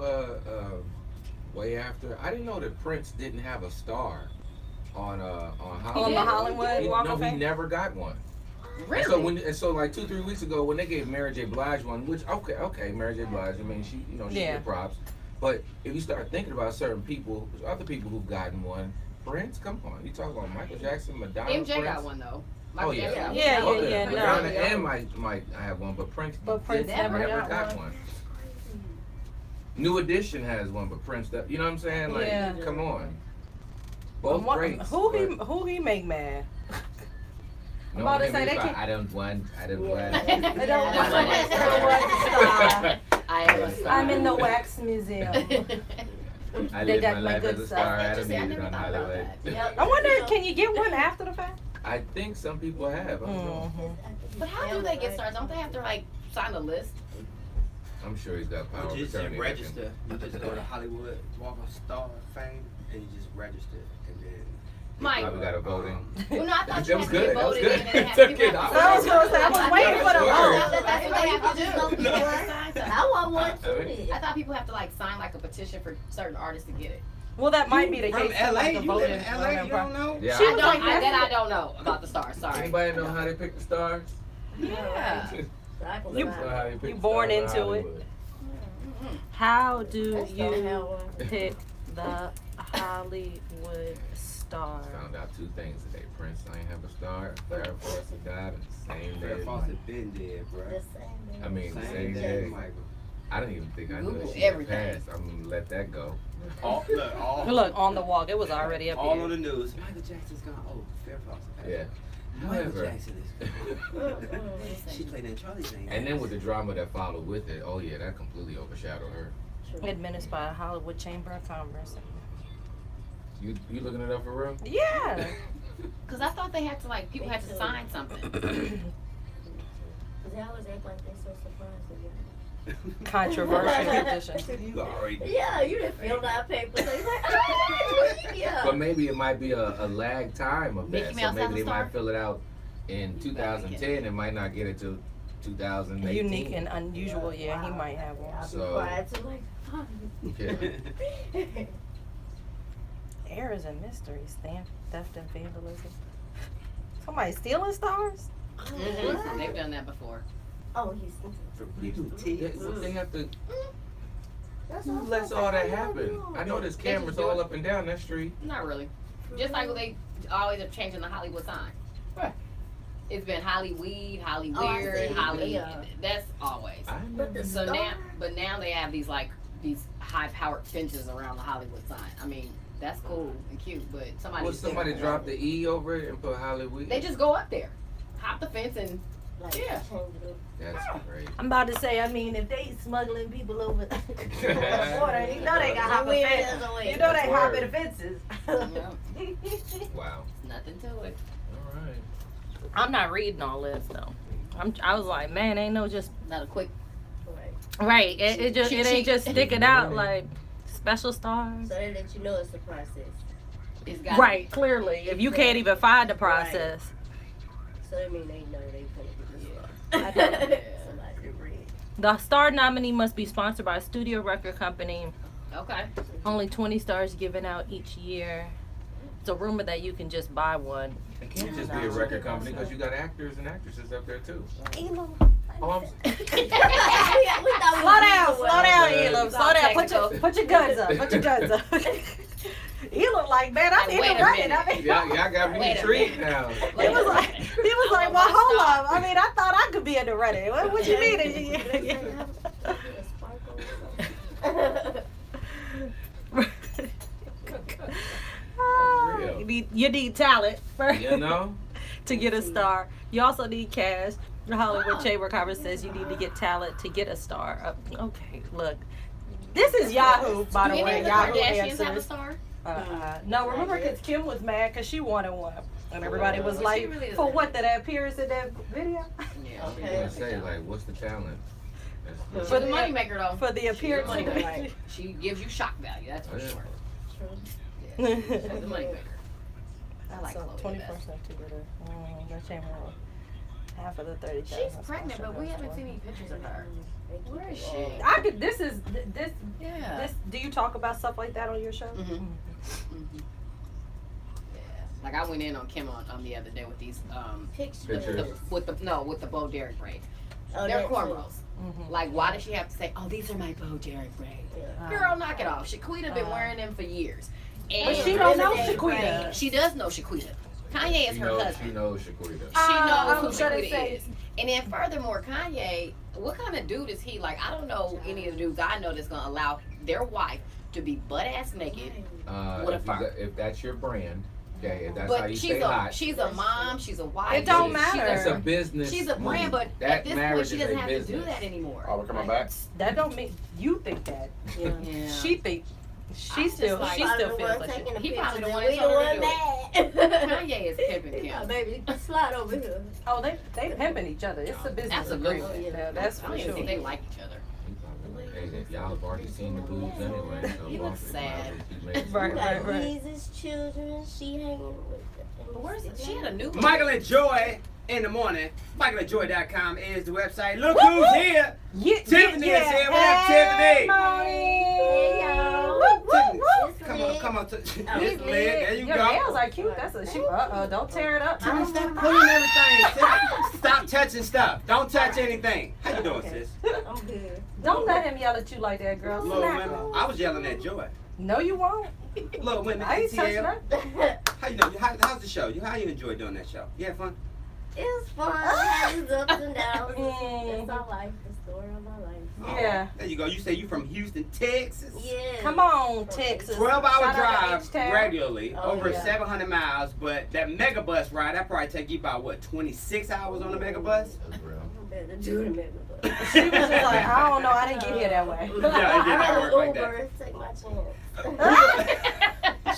way after? I didn't know that Prince didn't have a star on Hollywood. On the Hollywood Walk No, of he Fame? never got one. Really? And so like 2-3 weeks ago when they gave Mary J. Blige one, which okay, Mary J. Blige, I mean she Yeah. get props. But if you start thinking about certain people, other people who've gotten one, Prince, come on, you talk about Michael Jackson, Madonna, MJ Prince. got one though. Oh yeah, Jackson. Yeah, Madonna no. and might have one, but Prince, But Prince never never got one. New Edition has one, but Prince, you know what I'm saying? Like, Yeah. come on. Both great. Who he make mad? I'm about to say they can. I don't want. I don't want I am a star. I'm in the wax museum. I They live got my my life good as a stuff. star. I don't See, I need it never on thought about Hollywood. that. I wonder, can you get one after the fact? I think some people have. I don't know. But how do they get started? Don't they have to like sign a list? I'm sure he's got power of You just attorney. register. You just go to Hollywood Walk of Star Fame and you just register, and then. Mike. Probably got a voting. Well, no, I thought That you was had to good. get That was voted good. in and then have Took people it have off. to I was gonna say, I was waiting for the Word. vote. That's what they have to do. I want one too. I thought people have to like sign like a petition for certain artists to get it. Well, that might be the From case. LA, like the you live voting in LA, you don't know? Yeah. She I was don't. like, I don't know about the stars. Sorry. Anybody know how they pick the stars? Yeah. You- Know how they pick you the born stars in into it. Hollywood. How do don't have you one. pick the Hollywood star? Found out 2 things today. Prince ain't have a star. Farrah Fawcett died at the same day. Farrah as Fawcett been dead, bro. The same. I mean, Same same day, day. Michael. I didn't even think I knew Google that she had everything. passed. I'm gonna let that go. Look, on the walk, it was already up all on here. the news. Michael Jackson's gone. Oh, Farrah Fawcett passed. Yeah. Michael However, Jackson is. She played in Charlie's Angels. and then with the drama that followed with it, oh yeah, that completely overshadowed her. Administered by Hollywood Chamber of Commerce. You looking it up for real? Yeah. Because I thought they had to, like, people had to sign something. Cause they always act like they're so surprised to get Controversial position. You already. Yeah, you didn't fill out papers. So you're like, yeah. But maybe it might be a lag time of Mickey that. So Mouse maybe has a they star? might fill it out in 2010 and might not get it till 2018. Unique and unusual, yeah, he might have one. I'll be So- quiet too, like, Yeah. Errors and mysteries, theft and vandalism. Somebody stealing stars? Mm-hmm. They've done that before. oh, he's. They have to. That's Who all lets all that happen? I know there's cameras all up and down that street. Not really. Just like they always are changing the Hollywood sign. Right. It's been Hollyweed, Oh, I Hollyweird, see. Holly. Yeah. That's always. I But never the So star. now they have these high-powered fences around the Hollywood sign. I mean, that's cool and cute, but somebody. Well, somebody dropped the E over it and put Hollywood. They just go up there, hop the fence, and Like, Yeah. change it up. That's great. I'm about to say, I mean, if they smuggling people over the border, you know they got It's hop weird fence. as a way. You know they Word. hopping the fences. Wow. nothing to it. All right. I'm not reading all this though. I was like, man, ain't no just Not a quick. Right. right. It Cheat ain't sheet. just sticking out like special stars. So they let you know it's a process. It's got Right, clearly. If you can't even find the process. So that mean they know they gonna get this far. I don't. Somebody to read. The star nominee must be sponsored by a studio record company. Okay. Only 20 stars given out each year. It's a rumor that you can just buy one. It can't just be a record company because you got actors and actresses up there too. Elam. Oh, I'm. Slow down, Elam. Slow down. Put your guns up. Put your guns up. Elam like, man, I'm in Wait the a running. minute. I mean, Y'all got me Wait a intrigued now. he was like, well, hold up. I mean, I thought I could be in the running. What you mean? You need talent first You know? to get a star. You also need cash. The Hollywood Chamber of Commerce says you need to get talent to get a star. Okay, look. This is Yahoo, by Do the any way. of the Yahoo Kardashians have a answers. star? No, remember because Kim was mad because she wanted one. And everybody was Well, like, she really for isn't. what, did that appearance in that video? Yeah. I was gonna say, like, what's the talent? That's She's a moneymaker though. For the appearance in the moneymaker. video. She gives you shock value. That's for Yeah. sure. Yeah. She's a moneymaker. I like So Chloe 21st best. October, the chamber, half of the 30,000. She's pregnant, but we haven't seen any pictures of her. Where is she? I could. This is this. Yeah. This. Do you talk about stuff like that on your show? Mhm. Mhm. Yeah. Like I went in on Kim on the other day with these Pictures. with the Bo Derek braids. Oh, They're that too. cornrows. Mhm. Like why does she have to say, "Oh, these are my Bo Derek braids"? Yeah. Girl, knock it off. Shaquita been wearing them for years. And But she don't know Everyday Shaquita. braids. She does know Shaquita. Kanye is She her knows, husband. she knows Shaquita. She knows who I'm gonna Shaquita say- is. And then furthermore, Kanye, what kind of dude is he? Like, I don't know any of the dudes I know that's gonna allow their wife to be butt ass naked. What a fur. If that's your brand, okay, if that's how But you she's stay hot. she's a mom, she's a wife. It don't she's- matter. That's a business. She's a brand, but that at this point marriage she is doesn't a have business. to do that anymore. Are we coming back? That don't mean you think that. Yeah. Yeah. She think. She I'm just still. like- She still feels like taking she. the He probably pictures the one and we that the told her one to mad. Kanye is pimping Yeah, Kim. baby, slide over here. Oh, they pimping each other. It's a business That's a good agreement. one. Yeah, that's I for don't even sure. think they like each other. Hey, y'all have already seen the boobs anyway. So He looks sad. Right, Like, right. these is children, she hanging with them. Where's it? She had a new one. Michael and Joy in the morning. MichaelandJoy.com is the website. Look who's here. Yeah, Tiffany is here. What up, Tiffany? Hey, y'all. Tiffany, It's come lit. on, come on. It's lit. It's There you Your go. nails are cute. That's a shoe. Don't tear it up. Tiffany, stop pulling everything. Tiffany, stop touching stuff. Don't touch anything. How you doing, sis? I'm good. Don't let him yell at you like that, girl. Little Smack women. him. I was yelling at Joy. No, you won't. Little women. I ain't touching ATL. her. How you doing? How's the show? How you enjoy doing that show? You had fun? It was fun. It has its ups and downs. Mm. That's our life, the story of my life. Oh, Yeah. There you go. You say you from Houston, Texas? Yeah. Come on, Texas. 12-hour Shout out to drive H-Town. regularly, Oh, over yeah. 700 miles, but that mega bus ride, that probably take you about, what, 26 hours on the mega bus? That's real. I'm better do the mega bus. She was just like, I don't know, I didn't get here that way. Yeah, it did not I work rode like that. Uber, take my chance.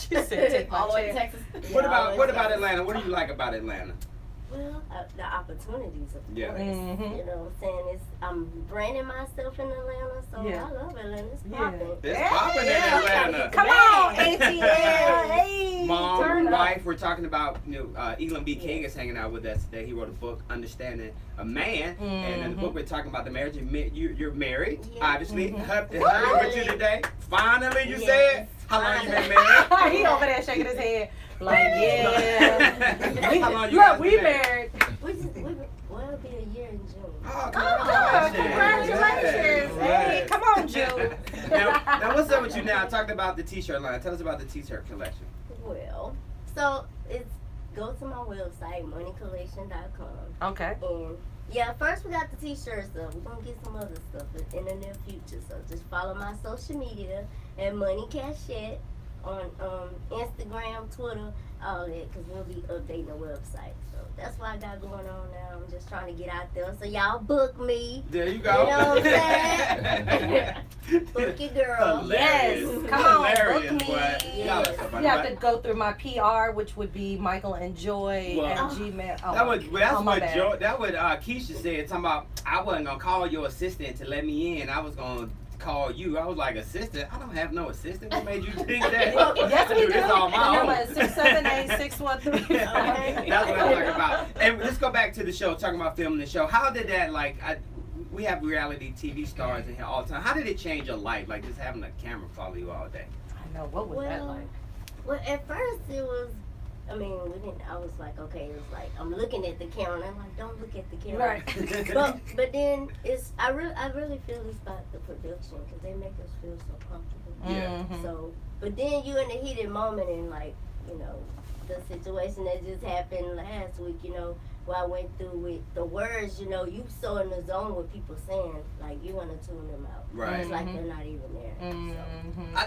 She said, take my All the way to chair. Texas. What Yeah, about always Atlanta? What do you like about Atlanta? Well, the opportunities, of Yeah. course. Mhm. You know what I'm saying? I'm branding myself in Atlanta, so Yeah. I love Atlanta. It's Yeah. popping. It's Yeah, popping in yeah. Atlanta. Come on, ATL. Hey, Mom, turn up. wife, we're talking about, Elam B. King is hanging out with us today. He wrote a book, Understanding a Man. And in the book, we're talking about the marriage. You're married, Yeah. obviously. Mhm. Hubby with you today. Finally, you Yes. said? How long you been married? He over there shaking his head like, yeah. How long you Look, guys we been married. Well, it'll be a year in June. Oh, Oh, congratulations. Yes. Hey, come on, June. now, what's up with you now? Talk about the t-shirt line. Tell us about the t-shirt collection. Well, so go to my website, moniecollection.com. Okay. And yeah, first we got the t-shirts up. We're gonna get some other stuff in the near future. So just follow my social media at Monie Cashette on Instagram, Twitter, all that, because we'll be updating the website. So that's what I got going on now. I'm just trying to get out there. So y'all book me. There you go. You know what I'm saying? Book your girl. Hilarious. Yes, come on, Hilarious, book me. boy. Yes. Y'all are so funny. You have to go through my PR, which would be Michael and Joy Well, at Gmail. Oh, That's oh, my what bad. Keisha said. Talking about I wasn't gonna call your assistant to let me in. I was gonna call you. I was like, assistant? I don't have no assistant. What made you think that? Yes, I we do do. this on The my number own. is 678-613. That's what I'm talking about. And let's go back to the show. Talking about filming the show. How did that we have reality TV stars in here all the time. How did it change your life? Like just having a camera follow you all day. I know. What was that like? Well, at first it was, I was like, okay, it was like, I'm looking at the camera, and I'm like, don't look at the camera. Right. But then I really feel it's about the production, because they make us feel so comfortable. Yeah. Mhm. So, but then you in the heated moment, and like, the situation that just happened last week, what I went through with the words, you so in the zone with people saying, like, you want to tune them out. Right. It's like they're not even there. So.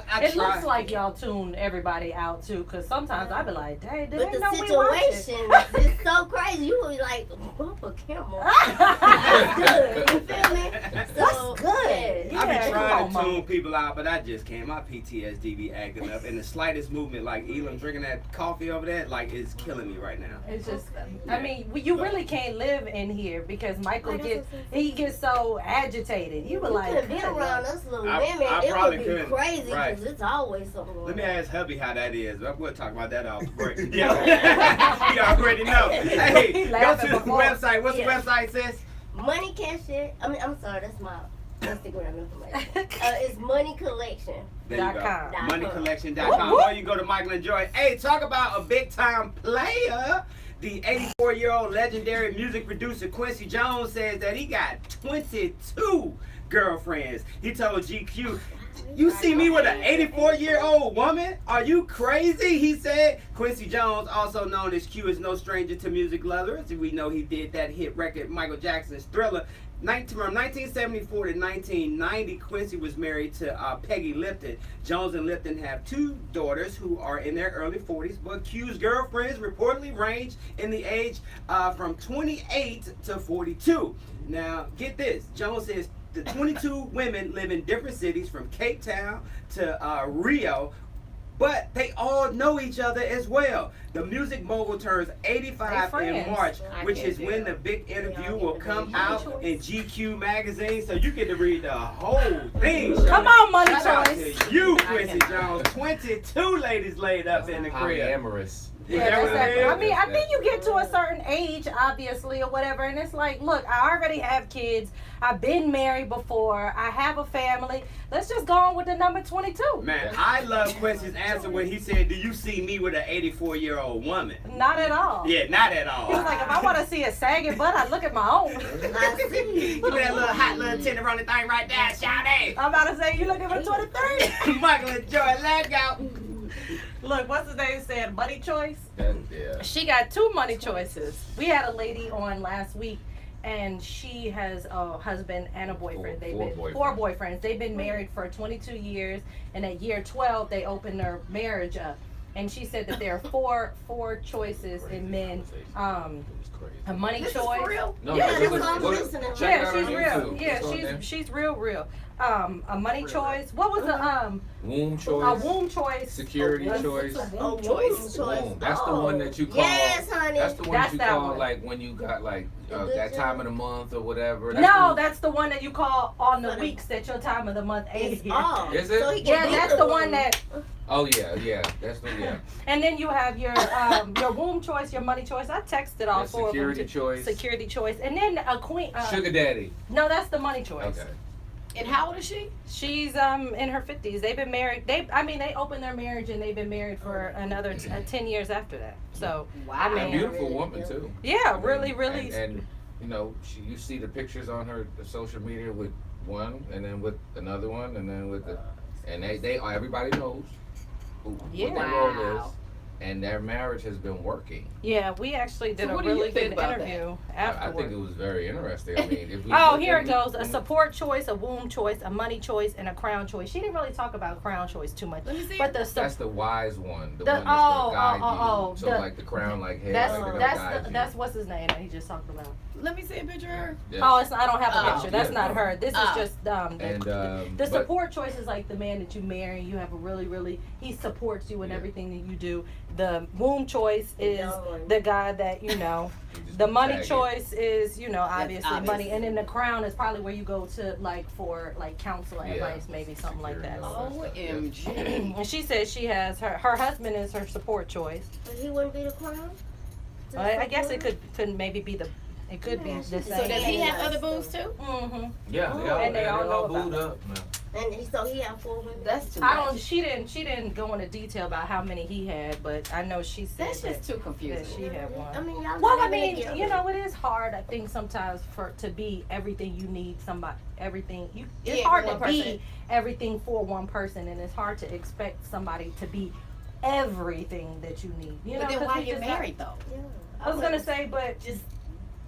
I It try. looks like y'all tune everybody out too, because sometimes I be like, dang, But did they the know we watching? situation is so crazy. You were like, bump a camera. That's good. You feel me? So, What's good? yeah. I Yeah, be trying come to on, tune Mama. people out, but I just can't. My PTSD be acting up, and the slightest movement, like Elam drinking that coffee over there, like is killing me right now. It's just, I mean, you really can't live in here because Michael gets so agitated. You were You like, couldn't be "Good around Lord." us little I women. It would probably be couldn't. crazy Right. because it's always something going Let me on. ask hubby how that is. We'll talk about that off the break. Yeah, he already know. Hey, He go laughing to the before. website. What's Yeah. the website, sis? Money Cashette. I'm sorry, that's my Instagram information. It's Money Collection. There you go. .com. Moneycollection.com. Or you go to Michael and Joy. Hey, talk about a big time player. The 84-year-old legendary music producer Quincy Jones says that he got 22 girlfriends. He told GQ, "You see me with an 84-year-old woman? Are you crazy?" He said. Quincy Jones, also known as Q, is no stranger to music lovers. We know he did that hit record, Michael Jackson's Thriller. From 1974 to 1990, Quincy was married to Peggy Lipton. Jones and Lipton have 2 daughters who are in their early 40s, but Q's girlfriends reportedly range in the age from 28 to 42. Now, get this. Jones says the 22 women live in different cities from Cape Town to Rio, but they all know each other as well. The music mogul turns 85 They in friends. March, I which can't is do when that. the big interview all will get the come big out choice. in GQ magazine, so you get to read the whole thing. Come on, Money Shout out Choice. to you, Quincy Jones. 22 ladies laid up in the crib. Polyamorous. Is Yeah, that what that's it that. is? I mean, I think you get to a certain age, obviously, or whatever, and it's like, look, I already have kids. I've been married before. I have a family. Let's just go on with the number 22. Man, I love Quincy's answer when he said, "Do you see me with an 84-year-old woman?" Not at all. Yeah, not at He was all. like, if I want to see a sagging butt, I look at my own. I see. Look at that little hot little tenderoni thing right there, shout I'm about to say, you looking for 23? Michael and Joy, leg out. Look, what's his name said? Money Choice? Yeah. She got 2 money choices. We had a lady on last week, and she has a husband and a boyfriend. They've been 4 boyfriends. They've been married for 22 years, and at year 12, they opened their marriage up. and she said that there are four choices in men. A money This choice. is for real? No, Yeah, no, this what- I'm what- listening. check it Yeah, out she's on real. YouTube. Yeah, It's on there. she's real. A money choice. What was Womb a choice. womb choice? Security A- choice. Oh, choice. Womb. That's the one that you call. Yes, honey. That's the one That's that you that call one. like when you got like The that good time of the month or whatever. No, the, that's the one that you call on the For the- weeks that your time of the month It's is. off. Is it? So he can Yeah, beat that's the one that. Oh yeah. That's the And then you have your womb choice, your money choice. I texted all Your four of them. security choice. Security choice, and then a queen. Sugar daddy. No, that's the money choice. Okay. And how old is she? She's in her 50s. They've been married. They opened their marriage and they've been married for another 10 years after that. So Wow. I A mean, beautiful woman too. yeah, I mean, really. And you know, you see the pictures on her social media with one, and then with another one, and then with the, and they everybody knows what their role is, Wow. and their marriage has been working. Yeah, we actually did So a what do you really think good about interview I think afterward. it was very interesting. I mean, if we Oh, look here at it goes. A support choice, a womb choice, a money choice, and a crown choice. She didn't really talk about crown choice too much. Let me see. But the That's the wise one, the The- one that's oh, gonna guide oh, you. So the- like the crown, like head, that's like they're gonna guide you. that's what's his name that he just talked about. Let me see a picture of her. Yes. Oh, I don't have a Oh. picture. That's Yeah, not no. her. This is Oh. just and the but- support choice is like the man that you marry. You have a really he supports you in Yeah. everything that you do. The womb choice is young one. the guy that you know. you just The money tag it. choice is obviously obvious. money, and then the crown is probably where you go to for counsel and Yeah. advice, maybe something like that. Security. OMG. And she says she has her husband is her support choice. But he wouldn't be the crown? I guess it could maybe be it could be Yeah, the she same. So does he have other Nice, boos too? Mm-hmm. Yeah, Oh, they all, and they all know about booed it. up now. So he had 4 women? That's too I much. don't. She didn't go into detail about how many he had, but I know she said That's just too confusing. that she had one. I mean, y'all Well, not I even mean, together. you know, it is hard. I think sometimes to be everything you need somebody, everything you. It's Yeah, hard for to one person. be everything for one person, and it's hard to expect somebody to be everything that you need. You know, But then 'cause why we get just not- married though? Yeah. I was gonna say, but Just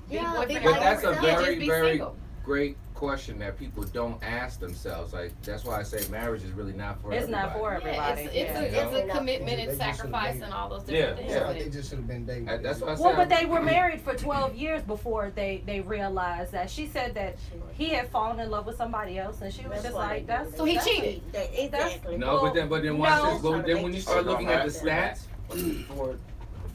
Yeah, be be boyfriend like But that's a yourself. just very, be very single. great question that people don't ask themselves. Like that's why I say marriage is really not for it's everybody. not for Yeah, everybody. it's yeah. a Yeah. commitment They and just should've sacrifice dated. and all those Yeah, different things. yeah. but They it- just should have been dating. That's why I Well, said but they were married for 12 years before they realized that. She said that he had fallen in love with somebody else, and she was That's just why like, they "That's do So he that. cheated. Exactly. No, but then watch no. this. But then when you start looking at the stats for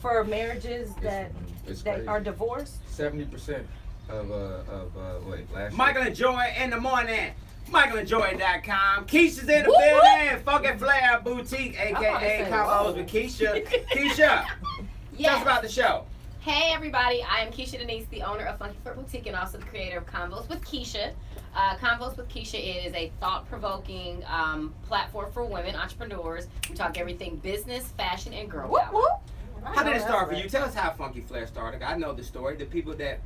for marriages that it's that crazy. are divorced." 70% of last year. Michael and Joy in the morning. MichaelandJoy.com. Keisha's in the Whoop, building. Fucking Flair Boutique, I wanna aka say, Combos whoa. with Kesha. Kesha, tell us Yes. about the show. Hey everybody, I am Kesha Denise, the owner of Funky Flirt Boutique and also the creator of Convos with Kesha. Convos with Kesha is a thought-provoking platform for women entrepreneurs. We talk everything business, fashion, and girl Whoop, power. whoop. How did it start for you? Tell us how Funky Flair started. I know the story. The people that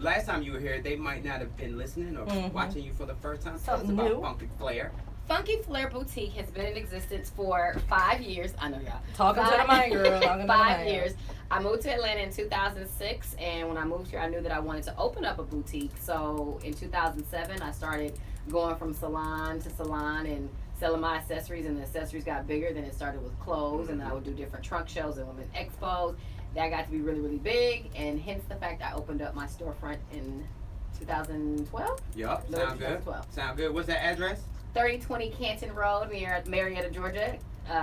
last time you were here, they might not have been listening or Mhm. watching you for the first time. Tell Something us about new. Funky Flair. Funky Flair Boutique has been in existence for 5 years. I know y'all. Talking to the mic, girl. Talking to the 5 mic. years. I moved to Atlanta in 2006, and when I moved here, I knew that I wanted to open up a boutique. So in 2007, I started going from salon to salon and selling my accessories, and the accessories got bigger. Then it started with clothes, and then I would do different trunk shows and women expos. That got to be really, really big, and hence the fact I opened up my storefront in 2012. Yup, No, sound good. 2012. Sound good. What's that address? 3020 Canton Road near Marietta, Georgia,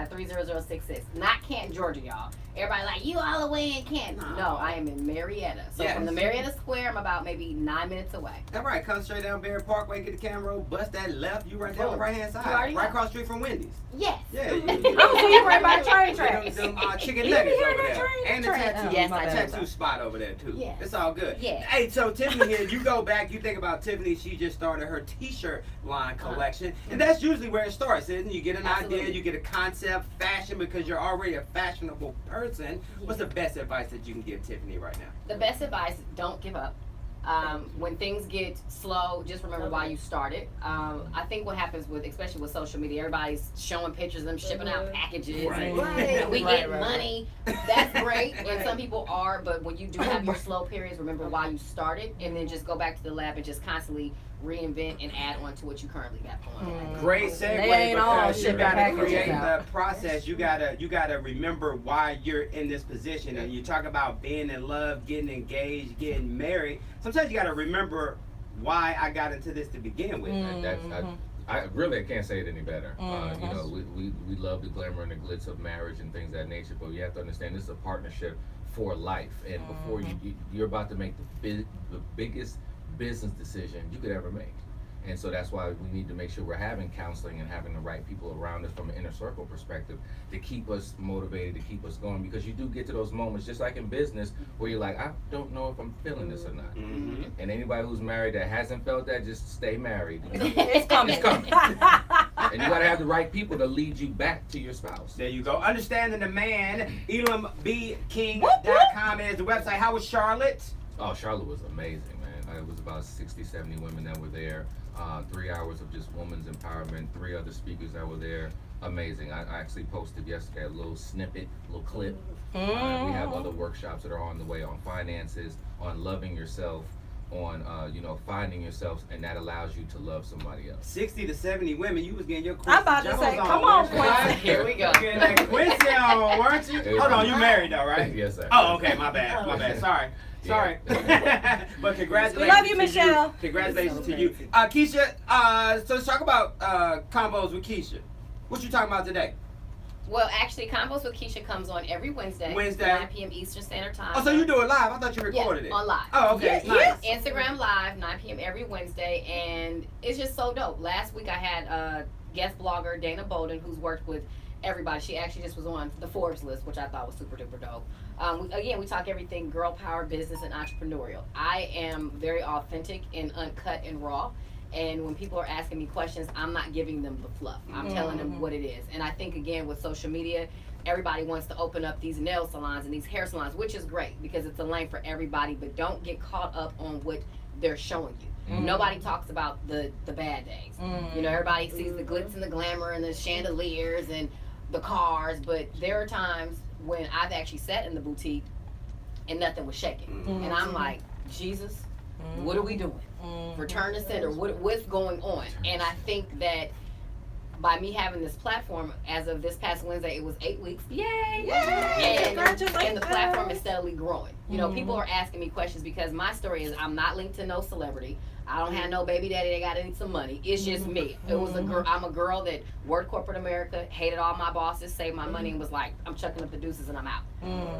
30066. Not Canton, Georgia, y'all. Everybody like, you all the way in Canton. No, I am in Marietta. So Yes. from the Marietta Square, I'm about maybe 9 minutes away. All right, come straight down Barry Parkway, get the camera, bust that left. You right there on the Boom. right hand You side, already right know. across the street from Wendy's. Yes. Yeah. Oh, so you right by the train Them, tracks. chicken You nuggets be over hearing there, that train? and the Train- tattoo, oh, Yes, my I bad. tattoo spot over there too. Yes. It's all good. Yeah. Hey, so Tiffany here, you go back, you think about Tiffany. She just started her T-shirt line collection, and that's usually where it starts, isn't it? You get an idea, Absolutely. you get a concept, fashion, because you're already a fashionable person. What's the best advice that you can give Tiffany right now? The best advice, don't give up. When things get slow, just remember why you started. I think what happens with, especially with social media, everybody's showing pictures of them shipping out packages. Right. And Right. we Right, get right, money. That's great. And some people are, but when you do have your slow periods, remember why you started, and then just go back to the lab and just constantly reinvent and add on to what you currently have going on. Great segue, They ain't all because you shipping gotta packages create out. the process. You gotta remember why you're in this position. And you talk about being in love, getting engaged, getting married. Sometimes you gotta remember why I got into this to begin with. I really can't say it any better. You know, we love the glamour and the glitz of marriage and things of that nature, but you have to understand this is a partnership for life. And before you're about to make the biggest business decision you could ever make. And so that's why we need to make sure we're having counseling and having the right people around us from an inner circle perspective to keep us motivated, to keep us going, because you do get to those moments, just like in business, where you're like, I don't know if I'm feeling this or not. And anybody who's married that hasn't felt that, just stay married. It's coming. It's coming. And you gotta have the right people to lead you back to your spouse. There you go. Understanding the Man, ElamBKing.com is the website. How was Charlotte? Oh, Charlotte was amazing, man. It was about 60, 70 women that were there. 3 hours of just women's empowerment, 3 other speakers that were there. Amazing. I actually posted yesterday a little snippet, a little clip. We have other workshops that are on the way on finances, on loving yourself, on you know, finding yourself, and that allows you to love somebody else. 60 to 70 women. You was getting your I'm about to say, come on, Quincy. Here we go. Getting that Quincy on, weren't you? Hold on, you married though, right? Yes, sir. Oh, okay. My bad. Sorry. Sorry. But congratulations. We love you, to Michelle. Congratulations to you. Kesha, so let's talk about Combos with Kesha. What you talking about today? Well, actually, Combos with Kesha comes on every Wednesday. 9 p.m. Eastern Standard Time. Oh, so you do it live? I thought you recorded it. On live. Oh, okay. Nice. Instagram Live, 9 p.m. every Wednesday, and it's just so dope. Last week I had guest blogger Dana Bolden, who's worked with everybody. She actually just was on the Forbes list, which I thought was super duper dope. We talk everything girl power, business, and entrepreneurial. I am very authentic and uncut and raw. And when people are asking me questions, I'm not giving them the fluff. I'm telling them what it is. And I think, again, with social media, everybody wants to open up these nail salons and these hair salons, which is great because it's a lane for everybody. But don't get caught up on what they're showing you. Nobody talks about the bad days. You know, everybody sees the glitz and the glamour and the chandeliers and the cars. But there are times when I've actually sat in the boutique and nothing was shaking. And I'm like, Jesus, what are we doing? Return to center. What's going on? And I think that by me having this platform, as of this past Wednesday, it was 8 weeks. Yay! And the platform is steadily growing. You know, people are asking me questions because my story is I'm not linked to no celebrity. I don't have no baby daddy that got into some money. It's just me. It was a girl. I'm a girl that worked corporate America, hated all my bosses, saved my money, and was like, I'm chucking up the deuces and I'm out.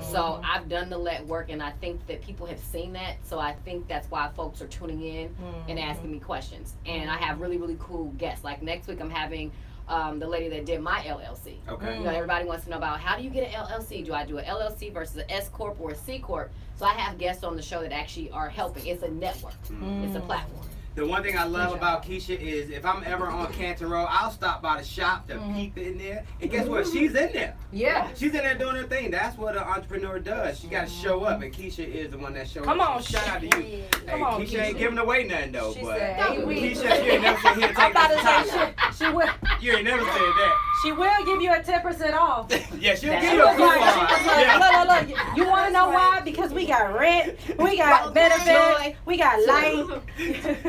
So I've done the let work, and I think that people have seen that. So I think that's why folks are tuning in and asking me questions. And I have really, really cool guests. Like next week, I'm having the lady that did my LLC. Okay. You know, everybody wants to know about how do you get an LLC? Do I do an LLC versus an S Corp or a C Corp? So I have guests on the show that actually are helping. It's a network. It's a platform. The one thing I love about Kesha is if I'm ever on Canton Road, I'll stop by the shop to peep in there. And guess what? She's in there. Yeah. She's in there doing her thing. That's what an entrepreneur does. She got to show up, and Kesha is the one that shows up. Come on, Shout out to you. Hey, on, Kesha ain't giving away nothing, though. She but said, Kesha, you ain't never said here, take this time. She will. You ain't never said that. She will give you a 10% off. Yeah, she'll give She you a was like, coupon. look. You want to know why? Because we got rent, we got benefits, we got light.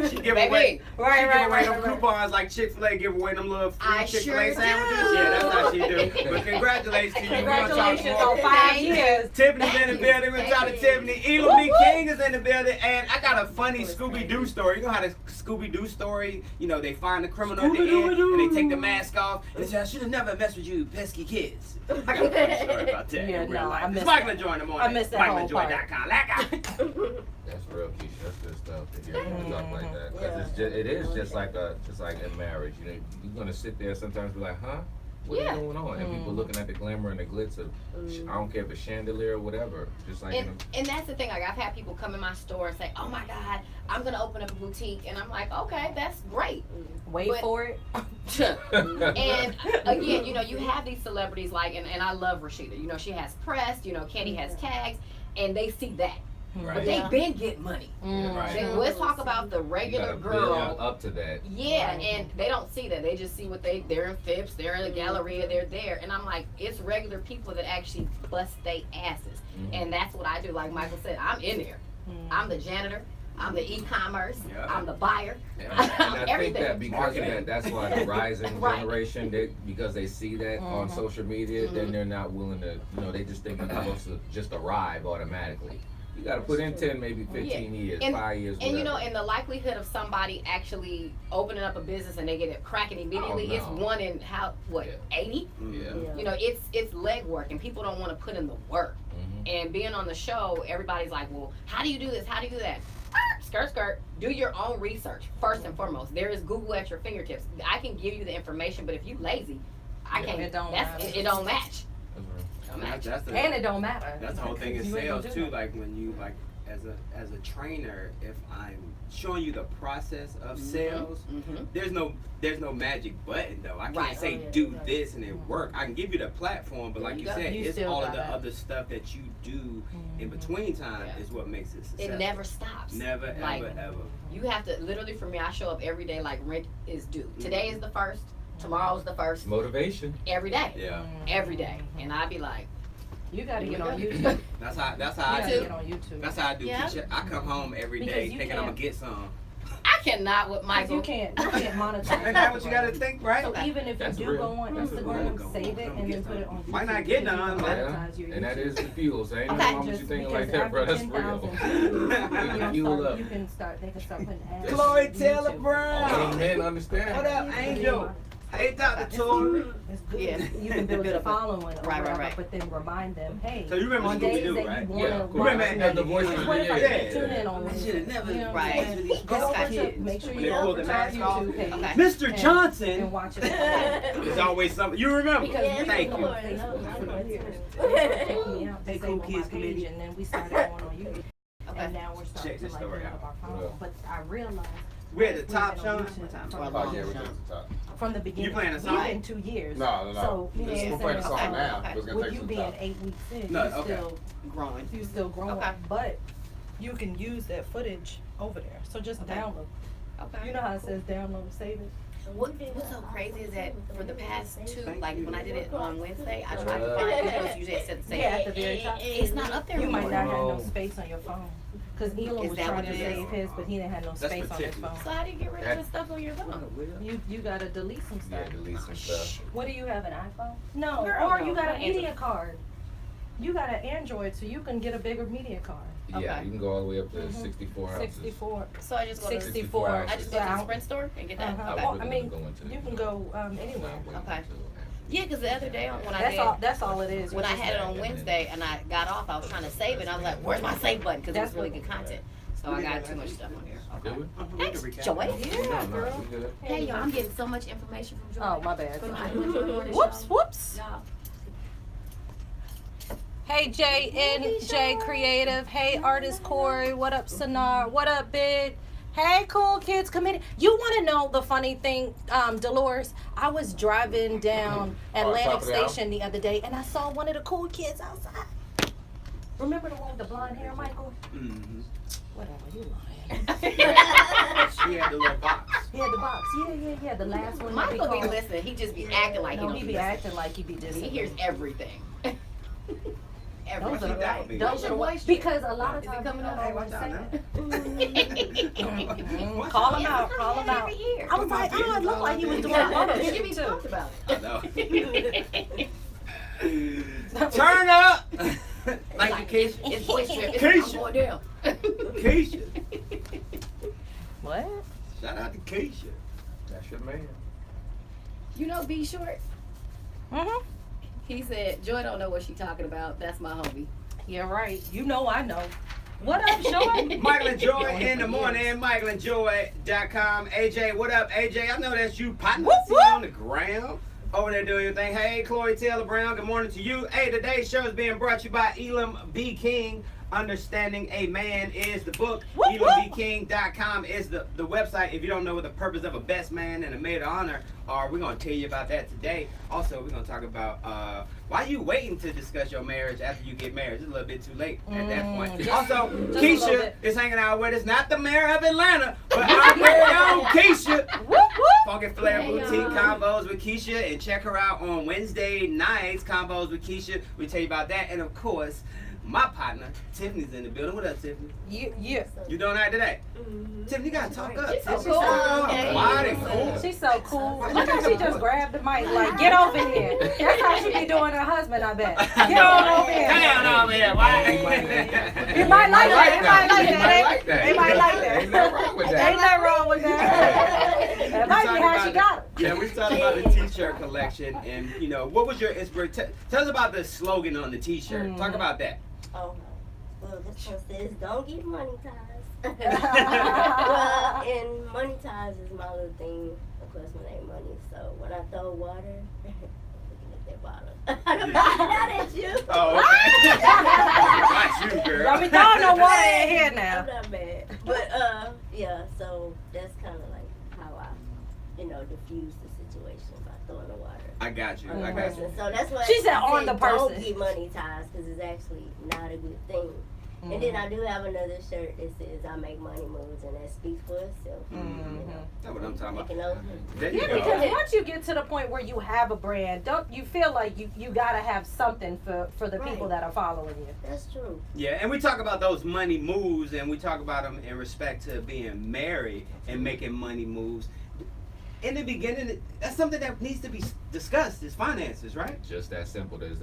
She give away. Right. Them coupons like Chick-fil-A give away them little free Chick-fil-A sandwiches. Yeah, that's how she do. But congratulations to you. Congratulations on 5 years. Tiffany's in the building. We're talking to Tiffany. Elam King is in the building. And I got a funny Scooby-Doo story. You know how the Scooby-Doo story, you know, they find the criminal at the end and they take the mask off and they say, I should have never messed with you pesky kids. I got a funny story about that in real life. It's Michael and Joy in the morning. I missed that whole part. MichaelandJoy.com. That's real, Kesha. That's good stuff to hear you talk like that. Because it is just like in marriage. You know, you're gonna sit there sometimes be like, huh? What is going on? And people looking at the glamour and the glitz of, I don't care if it's chandelier or whatever. Just like, and that's the thing. Like I've had people come in my store and say, "Oh my God, I'm gonna open up a boutique," and I'm like, "Okay, that's great. Wait for it." And again, you know, you have these celebrities like, and I love Rashida. You know, she has press. You know, Candy has tags, and they see that. Right. But they've been getting money. Right. Let's talk about the regular girl up to that. Yeah, and they don't see that. They just see what they're in Phipps, they're in the Galleria, they're there. And I'm like, it's regular people that actually bust their asses. And that's what I do. Like Michael said, I'm in there. I'm the janitor. I'm the e-commerce. Yeah. I'm the buyer. And I'm I think everything. that because of that, that's why the rising Right. generation, because they see that on social media, then they're not willing to, they just think they're supposed to just arrive automatically. You got to put in 10, maybe 15 years, 5 years, whatever. And and the likelihood of somebody actually opening up a business and they get it cracking immediately, it's 1 in 80? Yeah. It's legwork, and people don't want to put in the work. And being on the show, everybody's like, well, how do you do this? How do you do that? Skirt. Do your own research, first and foremost. There is Google at your fingertips. I can give you the information, but if you lazy, I can't. It don't it don't match. And it don't matter. That's the whole thing in sales too. Like when you as a trainer, if I'm showing you the process of sales, there's no magic button though. I can't say do this and it work. I can give you the platform, but like you said, it's all of the other stuff that you do in between time is what makes it successful. It never stops. Never, ever. You have to literally, for me, I show up every day like rent is due. Today is the 1st. Tomorrow's the 1st. Motivation. Every day. Yeah. Every day. And I'd be like, you gotta get on YouTube. That's how I You do. get on YouTube. That's how I do. Yeah. I come home every day thinking I'm gonna get some. I cannot with Michael. You can't monitor. And that's what you gotta think, right? So even if That's you do real. go on That's Instagram, real. save it and then put it on YouTube. Might not get none, but And that is the fuel. So ain't Okay. nothing wrong with you thinking like that, bro. That's real. You can fuel up. they can start putting ads. Chloe on Taylor YouTube. Brown. Hey, men understand. What up, Angel? Hey, Dr. Tori. It's good. Yeah. You can build a following or Right. whatever, but then remind them, hey. So you remember on Scooby days Doo, that right? you Yeah, want to remember Right. at the voice of the What if I Yeah. could tune in on I Wednesday? should've never You know what I'm Right. saying? These Go got to- kids. Make sure They you go pull to the our mask off. YouTube page. Okay. Mr. And Johnson. watch it. There's always something. You remember? Because Yeah, we Thank go you. on Facebook, check me out, Hey, they Cool save on Kids my Committee. page, and then we started going on YouTube. Okay. And now we're Check starting to this like story build out. up our phone. Yeah. But I realized We're at the we've top, been Sean. on What YouTube time? from Oh, yeah, we're doing the top. from the beginning. You playing a We've song? been 2 years. No. So, you know This, what we're I'm playing the saying? song now. Okay. It's gonna With take you some being time. 8 weeks in, No, you okay. Growing. still growing. Okay. But you can use that footage over there. So just Okay. download. Okay. You know how it says download, save it? What's so crazy is that for the past 2, like when I did it on Wednesday, I tried to find videos usually it said the same. Yeah, at the very top. It's not up there You might anymore. not have no No. space on your phone. Because Elam Is was that trying what to it is? save his, but he didn't have no That's space on his particular. phone. So how do you get rid of the stuff on your phone? You gotta delete some Yeah, stuff. delete some stuff. What do you have, an iPhone? No, Girl, or no, you got a not media Android. card. You got an Android, so you can get a bigger media card. Yeah, Okay. you can go all the way up to Mhm. 64 ounces. 64. So I just go to 64. ounces. I just go to the Sprint store and get that. Uh-huh. Okay. Well, wouldn't I mean, go into you the- can go anywhere. Okay. Yeah, because the other day when I That's did, all. That's all it is. when I had it on Wednesday and I got off, I was trying to save it. And I was like, "Where's my save button?" Because it was That's really what- good content. So I got too much stuff on here. Do Okay. we? Thanks, Joy. Yeah, No, girl. we good. Hey, y'all, I'm getting so much information from Joy. Oh, my bad. From my morning Whoops, show. whoops. Y'all. Hey, J Creative. Hey, Artist Corey. What up, Sonar? What up, Bid? Hey, Cool Kids Committee. You want to know the funny thing, Dolores? I was driving down Atlantic top of the house? Station the other day, and I saw one of the cool kids outside. Remember the one with the blonde hair, Michael? Mm-hmm. Whatever, you lying. She had the little box. He had the box. Yeah. The last one. that we Michael be called. listening. He just be acting like he No, don't he be be listening. acting like he be just. He hears everything. Those Everything. are the that would be- those What's are your the voice? because a lot of Is it times coming you don't up? know Hey, what watch to out say. now. Call him out. It's Call him out. every year. I was like, oh, it looked like he was doing a photo You shoot be too. talked about it. I know. Turn up. Thank you, Kesha. It's voice trip. It's Kesha. I'm going down. Kesha. What? Shout out to Kesha. That's your man. You know B Short? Mhm. He said, Joy don't know what she talking about. That's my homie. Yeah, right. You know I know. What up, Joy? Michael and Joy in the morning. MichaelandJoy.com. AJ, what up, AJ? I know that's you. Partner Whoop, see you whoop. on the ground. Over there doing your thing. Hey, Chloe Taylor Brown, good morning to you. Hey, today's show is being brought to you by Elam B. King. Understanding a Man is the book. Whoop, whoop. ElamBKing.com is the website. If you don't know what the purpose of a best man and a maid of honor are, we're going to tell you about that today. Also, we're going to talk about why you waiting to discuss your marriage after you get married. It's a little bit too late at that point. just- Also, just a little Kesha bit. is hanging out with us. Not the mayor of Atlanta, but our very own Kesha. Whoop, whoop. Funky Flair Hey, Boutique y'all. Combos with Kesha, and check her out on Wednesday nights, Combos with Kesha. We tell you about that, and of course, my partner, Tiffany's in the building. What up, Tiffany? Yeah. You doing that today? Mm-hmm. Tiffany, you gotta talk up. She's so Tiffany, cool. quiet and cool. She's so cool. Look how she just grabbed the mic, like, get over here. That's how she be doing her husband, I bet. Get on over here. Come on over here. Why? You might like that. They might like that. Ain't nothing wrong with that. Ain't nothing wrong with that. That might be how she got it. Yeah, we talked about the t-shirt collection, and you know, what was your inspiration? Tell us about the slogan on the t-shirt. Talk about that. Oh, well, this one says, don't get money ties. Well, and money ties is my little thing. Of course, when ain't money. So when I throw water, looking at that bottle. I'm not at you. Oh, okay. Not you, girl. Don't be throwing no water in here now. I'm not bad. But, yeah, so that's kind of like how I, diffuse the situation by throwing the water. I got you. On the I got person. you. So that's why She said I on the don't person. get money ties because it's actually not a good thing. And then I do have another shirt that says I make money moves, and that speaks for itself. That's what I'm talking Making about. those There you Yeah, go. because once you get to the point where you have a brand, don't you feel like you gotta have something for the people Right. that are following you? That's true. Yeah, and we talk about those money moves, and we talk about them in respect to being married and making money moves. In the beginning, that's something that needs to be discussed, is finances, right? Just that simple. There's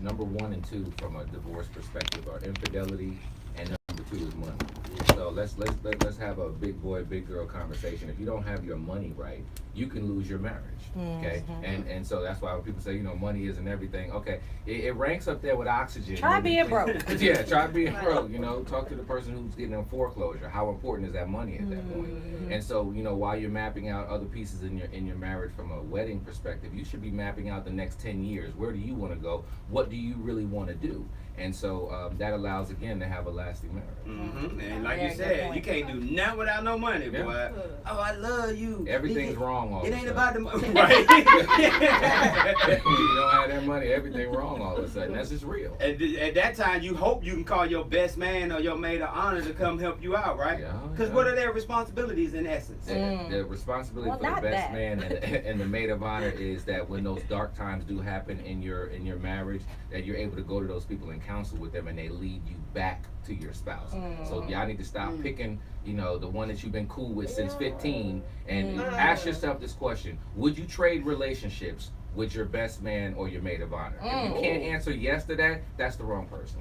number 1 and 2 from a divorce perspective are infidelity, and number 2 is money. So let's have a big boy, big girl conversation. If you don't have your money right, you can lose your marriage. Okay, and so that's why when people say money isn't everything. Okay, it ranks up there with oxygen. Try being broke. Yeah, try being broke. Talk to the person who's getting a foreclosure. How important is that money at that point? And so while you're mapping out other pieces in your marriage from a wedding perspective, you should be mapping out the next 10 years. Where do you want to go? What do you really want to do? And so that allows, again, to have a lasting marriage. And like you Yeah, good said, point. you can't do nothing without no money, Yeah. boy. Oh, I love you. Everything's wrong all of It a ain't sudden. about the money. Right. If you don't have that money, everything wrong all of a sudden. That's just real. At that time, you hope you can call your best man or your maid of honor to come help you out, right? Yeah, Because what are their responsibilities in essence? The responsibility Well, for the not best that. man and the maid of honor is that when those dark times do happen in your marriage, that you're able to go to those people and counsel with them, and they lead you back to your spouse. So y'all need to stop picking, the one that you've been cool with since 15, and ask yourself this question: would you trade relationships with your best man or your maid of honor? If you can't answer yes to that, that's the wrong person.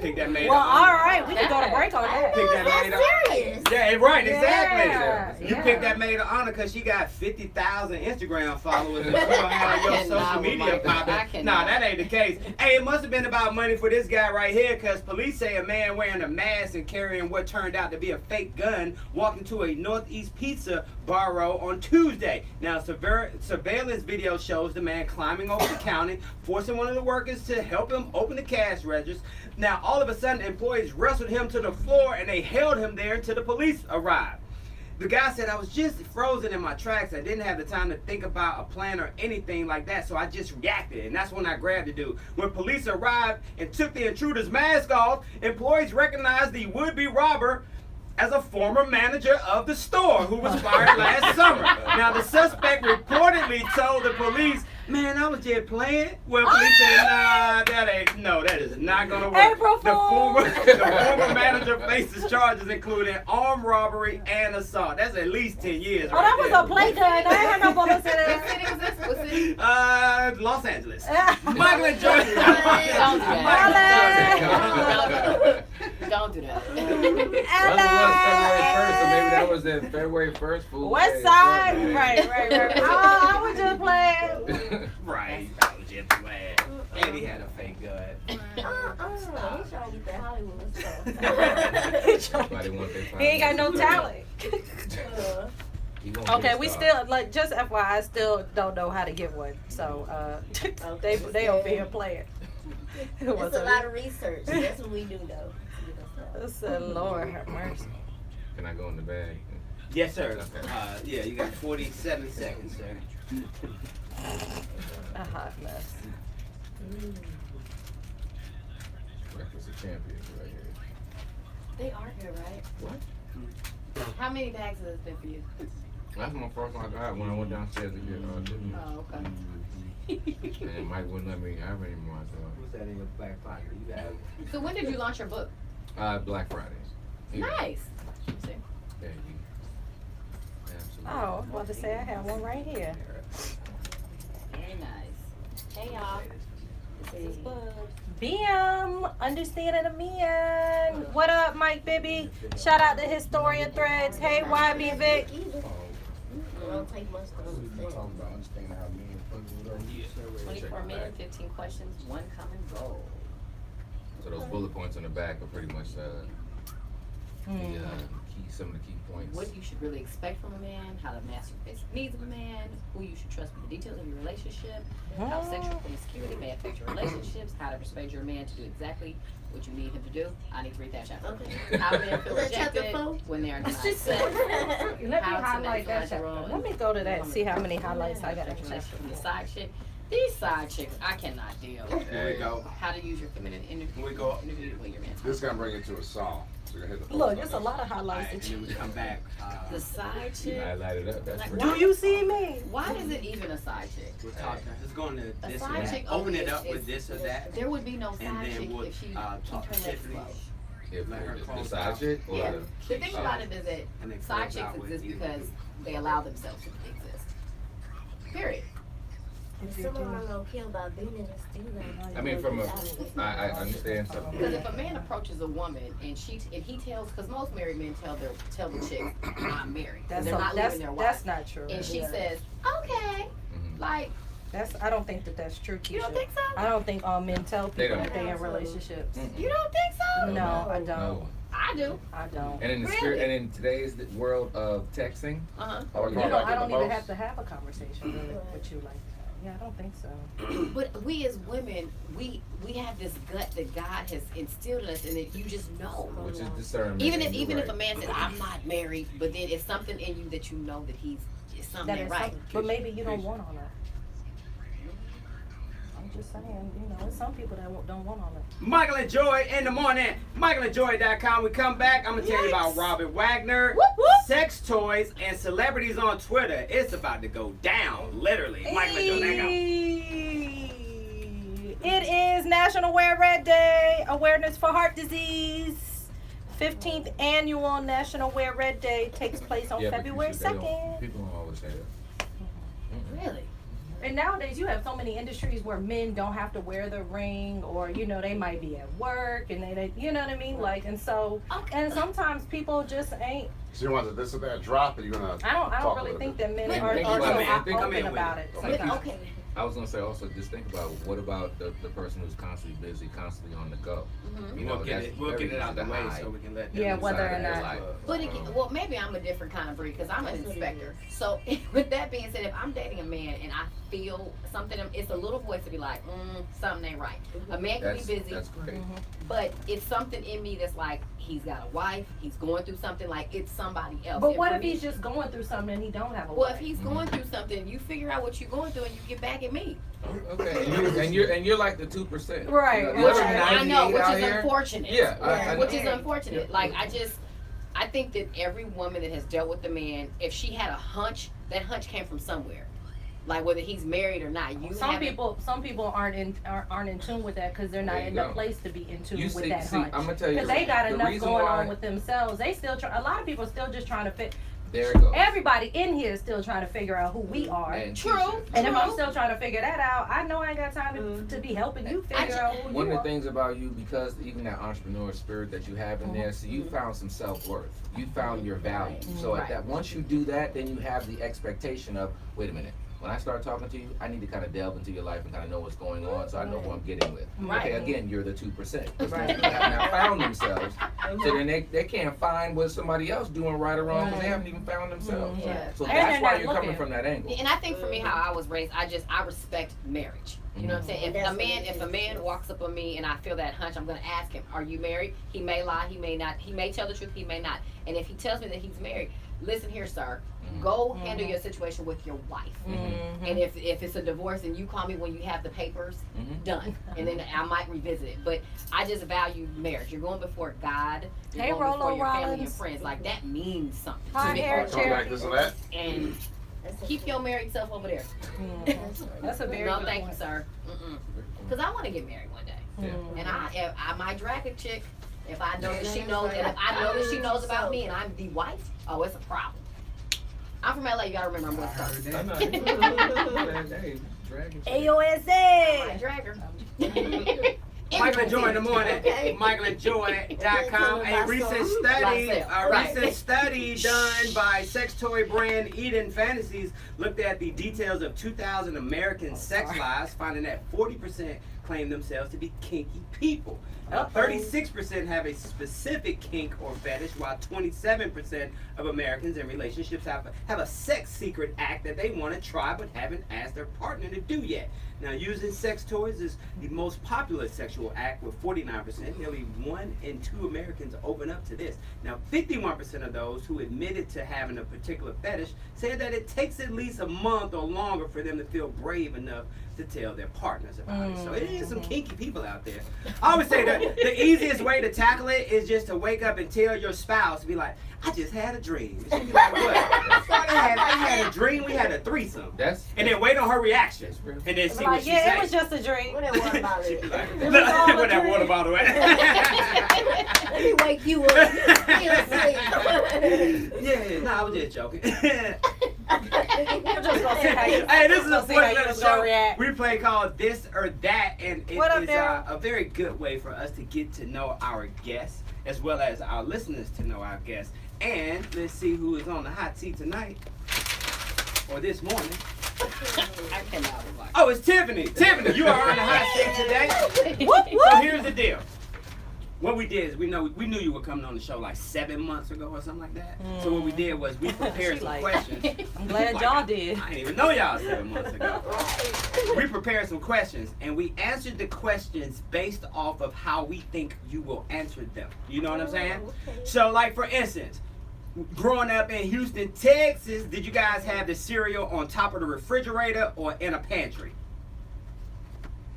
Pick that maid Well, of all honor. right, we can go to break on that. Pick that maid of Serious. Yeah, right, exactly. Yeah, You yeah. pick that maid of honor because she got 50,000 Instagram followers and she don't have your social cannot with media my- I popping. cannot. Nah, that ain't the case. Hey, it must have been about money for this guy right here because police say a man wearing a mask and carrying what turned out to be a fake gun walked into a Northeast Pizza baro on Tuesday. Now, surveillance video shows the man climbing over the counter, forcing one of the workers to help him open the cash registers. Now, all of a sudden, employees wrestled him to the floor and they held him there until the police arrived. The guy said, I was just frozen in my tracks. I didn't have the time to think about a plan or anything like that, so I just reacted, and that's when I grabbed the dude. When police arrived and took the intruder's mask off, employees recognized the would-be robber as a former manager of the store who was fired last summer. Now, the suspect reportedly told the police, man, I was just playing. Well, police said, nah, that is not gonna work. April The Fool. former manager faces charges including armed robbery and assault. That's at least 10 years. Oh, that was right a play gun. I ain't had no bullets in What it. city was this? What city? there. Los Angeles. Michael and Jordan. Don't do that. Don't do that. Well, it was February 1st, so maybe that was the February 1st fool. West side. Right. Oh, I was just playing. Right. I was just playing. And he had a fake gun. He's trying to get that Hollywood stuff. Somebody want their He ain't got no talent. He gonna Okay, get we started. still just FYI, I still don't know how to get one. So they over here playing. It's a lot of research. That's what we do, though. Lord have mercy. Can I go in the bag? Yes, sir. Okay. Yeah, you got 47 seconds, sir. A hot mess. Breakfast of Champions right here. They are here, right? What? How many bags has this been for you? That's my first one I got when I went downstairs to get dinner. Oh, okay. And Mike wouldn't let me have any more. Who's that in your back pocket? You got it. So when did you launch your book? Black Friday. Yeah. Nice. Yeah, absolutely. Oh, I was about to say I have one right here. Very nice. Hey y'all. This is Bud. BM, understanding the man. What up, Mike Bibby? Shout out to Historian Threads. Hey, YB Vic. It don't take much to understand. Talking about understanding how men think. 24 minutes, 15 questions, one common goal. So those bullet points on the back are pretty much some of the key points. What you should really expect from a man, how to master the basic needs of a man, who you should trust with the details of your relationship, how sexual promiscuity may affect your relationships, how to persuade your man to do exactly what you need him to do. I need to read that chapter. Okay. How men feel Is that chapter rejected 4? when they are denied Just sex. Let me How to highlight that maximize chapter. your role Let me go to that and see how many highlights I got in From chapter the 4. side chick. These side chicks, I cannot deal. Here we go. How to use your feminine interview. We go. Interview when your man's This gonna bring it to a song. So you hit the Look, there's a lot of All highlights. right, that and then we come back. the side You chick. highlighted up. That's Like, pretty. Do you see me? Why is it even a side chick? We're talking. Let's go into A this or side that. chick Open only it up is- with this or that. There would be no And side then chick we'll if she talk keep her legs Tiffany. closed. If Let her the close side out. chick or Yeah. the The thing about it is that And then side close chicks out with exist you. because they allow themselves to exist. Period. Some of them don't care about being in the studio. I mean, from a, I understand something. Because if a man approaches a woman and he tells, because most married men tell the chick, I'm married. That's They're not leaving their wife. that's not true. And she Yeah. says, okay. Mhm. Like, I don't think that's true, Keisha. you don't think so? I don't think all men tell They people don't. that they're in relationships. Mm-mm. You don't think so? No, I don't. No. I do. I don't. And in the Really? spirit, and in today's world of texting, Uh-huh. Or You going know, back I in don't the even post. have to have a conversation really with you like that. Yeah, I don't think so. But we as women, we have this gut that God has instilled in us, and that you just know. which is discernment. Even if and you're if a right. man says I'm not married, but then it's something in you that you know that it's something That ain't is right. something, but maybe you don't want all that. I'm just saying, there's some people that don't want all that. Michael and Joy in the morning. MichaelandJoy.com. We come back. I'm going to tell you about Robert Wagner, Whoop, whoop. sex toys, and celebrities on Twitter. It's about to go down, literally. MichaelandJoy.com. It is National Wear Red Day, awareness for heart disease. 15th annual National Wear Red Day takes place on Yeah, but February they don't- 2nd. People don't always say that. Really? And nowadays you have so many industries where men don't have to wear the ring, or they might be at work and they you know what I mean, like, and so Okay. and sometimes people just ain't. So you want this or that drop, or you're gonna? I don't talk a really little think bit? that men But are think so about it. Think I'm open in about with it. it. Sometimes. Okay. I was gonna say also, just think about what about the person who's constantly busy, constantly on the go. Mhm. You know, We'll get that's it. We'll very get it out easy the to way hide. so we can let them Yeah, whether decide or their not- life. But again, well, maybe I'm a different kind of breed because I'm an inspector. So with that being said, if I'm dating a man and I feel something, it's a little voice to be like, something ain't right. A man can be busy, That's great. but it's something in me that's like, he's got a wife, he's going through something, like it's somebody else. But And what for if me- he's just going through something and he don't have a Well, wife? if he's going through something, you figure out what you're going through and you get back at me. Okay, and you're like the 2%. Right, You know, the right. other I know, 98 which out is here, unfortunate. Yeah, I Which know. is unfortunate. Like I think that every woman that has dealt with a man, if she had a hunch, that hunch came from somewhere. Like whether he's married or not. Some people aren't in tune with that because they're not There you in go. the place to be in tune You with see, that I'm hunch. gonna tell you, Because they got the enough reason going why, on with themselves. They still a lot of people are still just trying to fit. There it goes. Everybody in here is still trying to figure out who we are. And True. Keisha, And if I'm still trying to figure that out, I know I ain't got time to be helping you figure out who one you of are. the things about you, because even that entrepreneur spirit that you have in there, so you found some self-worth. You found your value. So at that, once you do that, then you have the expectation of, wait a minute, when I start talking to you, I need to kind of delve into your life and kind of know what's going on, so I know who I'm getting with. Right. Okay, again, you're the 2%. Right. People have now found themselves, so then they can't find what somebody else doing right or wrong because they haven't even found themselves. Yeah. So And that's they're why not you're coming looking. from that angle. And I think for me, how I was raised, I respect marriage. You know what I'm saying? If a man walks up on me and I feel that hunch, I'm gonna ask him, "Are you married?" He may lie, he may not. He may tell the truth, he may not. And if he tells me that he's married, listen here, sir. Go handle your situation with your wife. And if it's a divorce and you call me when you have the papers, done. And then I might revisit it. But I just value marriage. You're going before God. You're Hey, going before Rolo your family and Rollins. friends. Like that means something Hi, to me. Hair Talk like this or that. And Keep your married self over there. That's a very no, good thank point. you, sir. Because I want to get married one day. Yeah. And I might drag a chick if I know that she knows, and if I know that she knows about me, and I'm the wife. Oh, it's a problem. I'm from LA. You gotta remember I'm West Coast. I'm not. Hey, dragon. AOSA. I drag her. Michael and Joy in the morning. MichaelandJoy.com. A recent study done by sex toy brand Eden Fantasies looked at the details of 2,000 American sex lives, finding that 40% claim themselves to be kinky people. 36% have a specific kink or fetish, while 27% of Americans in relationships have a sex secret act that they want to try but haven't asked their partner to do yet. Now, using sex toys is the most popular sexual act with 49%. Nearly 1 in 2 Americans open up to this. Now, 51% of those who admitted to having a particular fetish said that it takes at least a month or longer for them to feel brave enough to tell their partners about it. So it is some kinky people out there. I always say that the easiest way to tackle it is just to wake up and tell your spouse, be like, I just had a dream. She'll be like, what? I had a dream, we had a threesome. And then wait on her reaction. And then see what she says. It was just a dream. What that water bottle is? What that water bottle at? Let me wake you up. Yeah, no, I was just joking. I'm just gonna see how you. Hey, this is a see how fun you little was gonna show react. we play called This or That, and it What up, is Daryl? a very good way for us to get to know our guests as well as our listeners to know our guests. And let's see who is on the hot seat tonight or this morning. I cannot relax. Oh, it's Tiffany. Tiffany, you are on the hot seat today. So here's the deal. What we did is we knew you were coming on the show like 7 months ago or something like that. So what we did was we prepared some questions. I'm glad y'all did. I didn't even know y'all 7 months ago. We prepared some questions and we answered the questions based off of how we think you will answer them. You know what I'm saying? Okay. So like for instance, growing up in Houston, Texas, did you guys have the cereal on top of the refrigerator or in a pantry?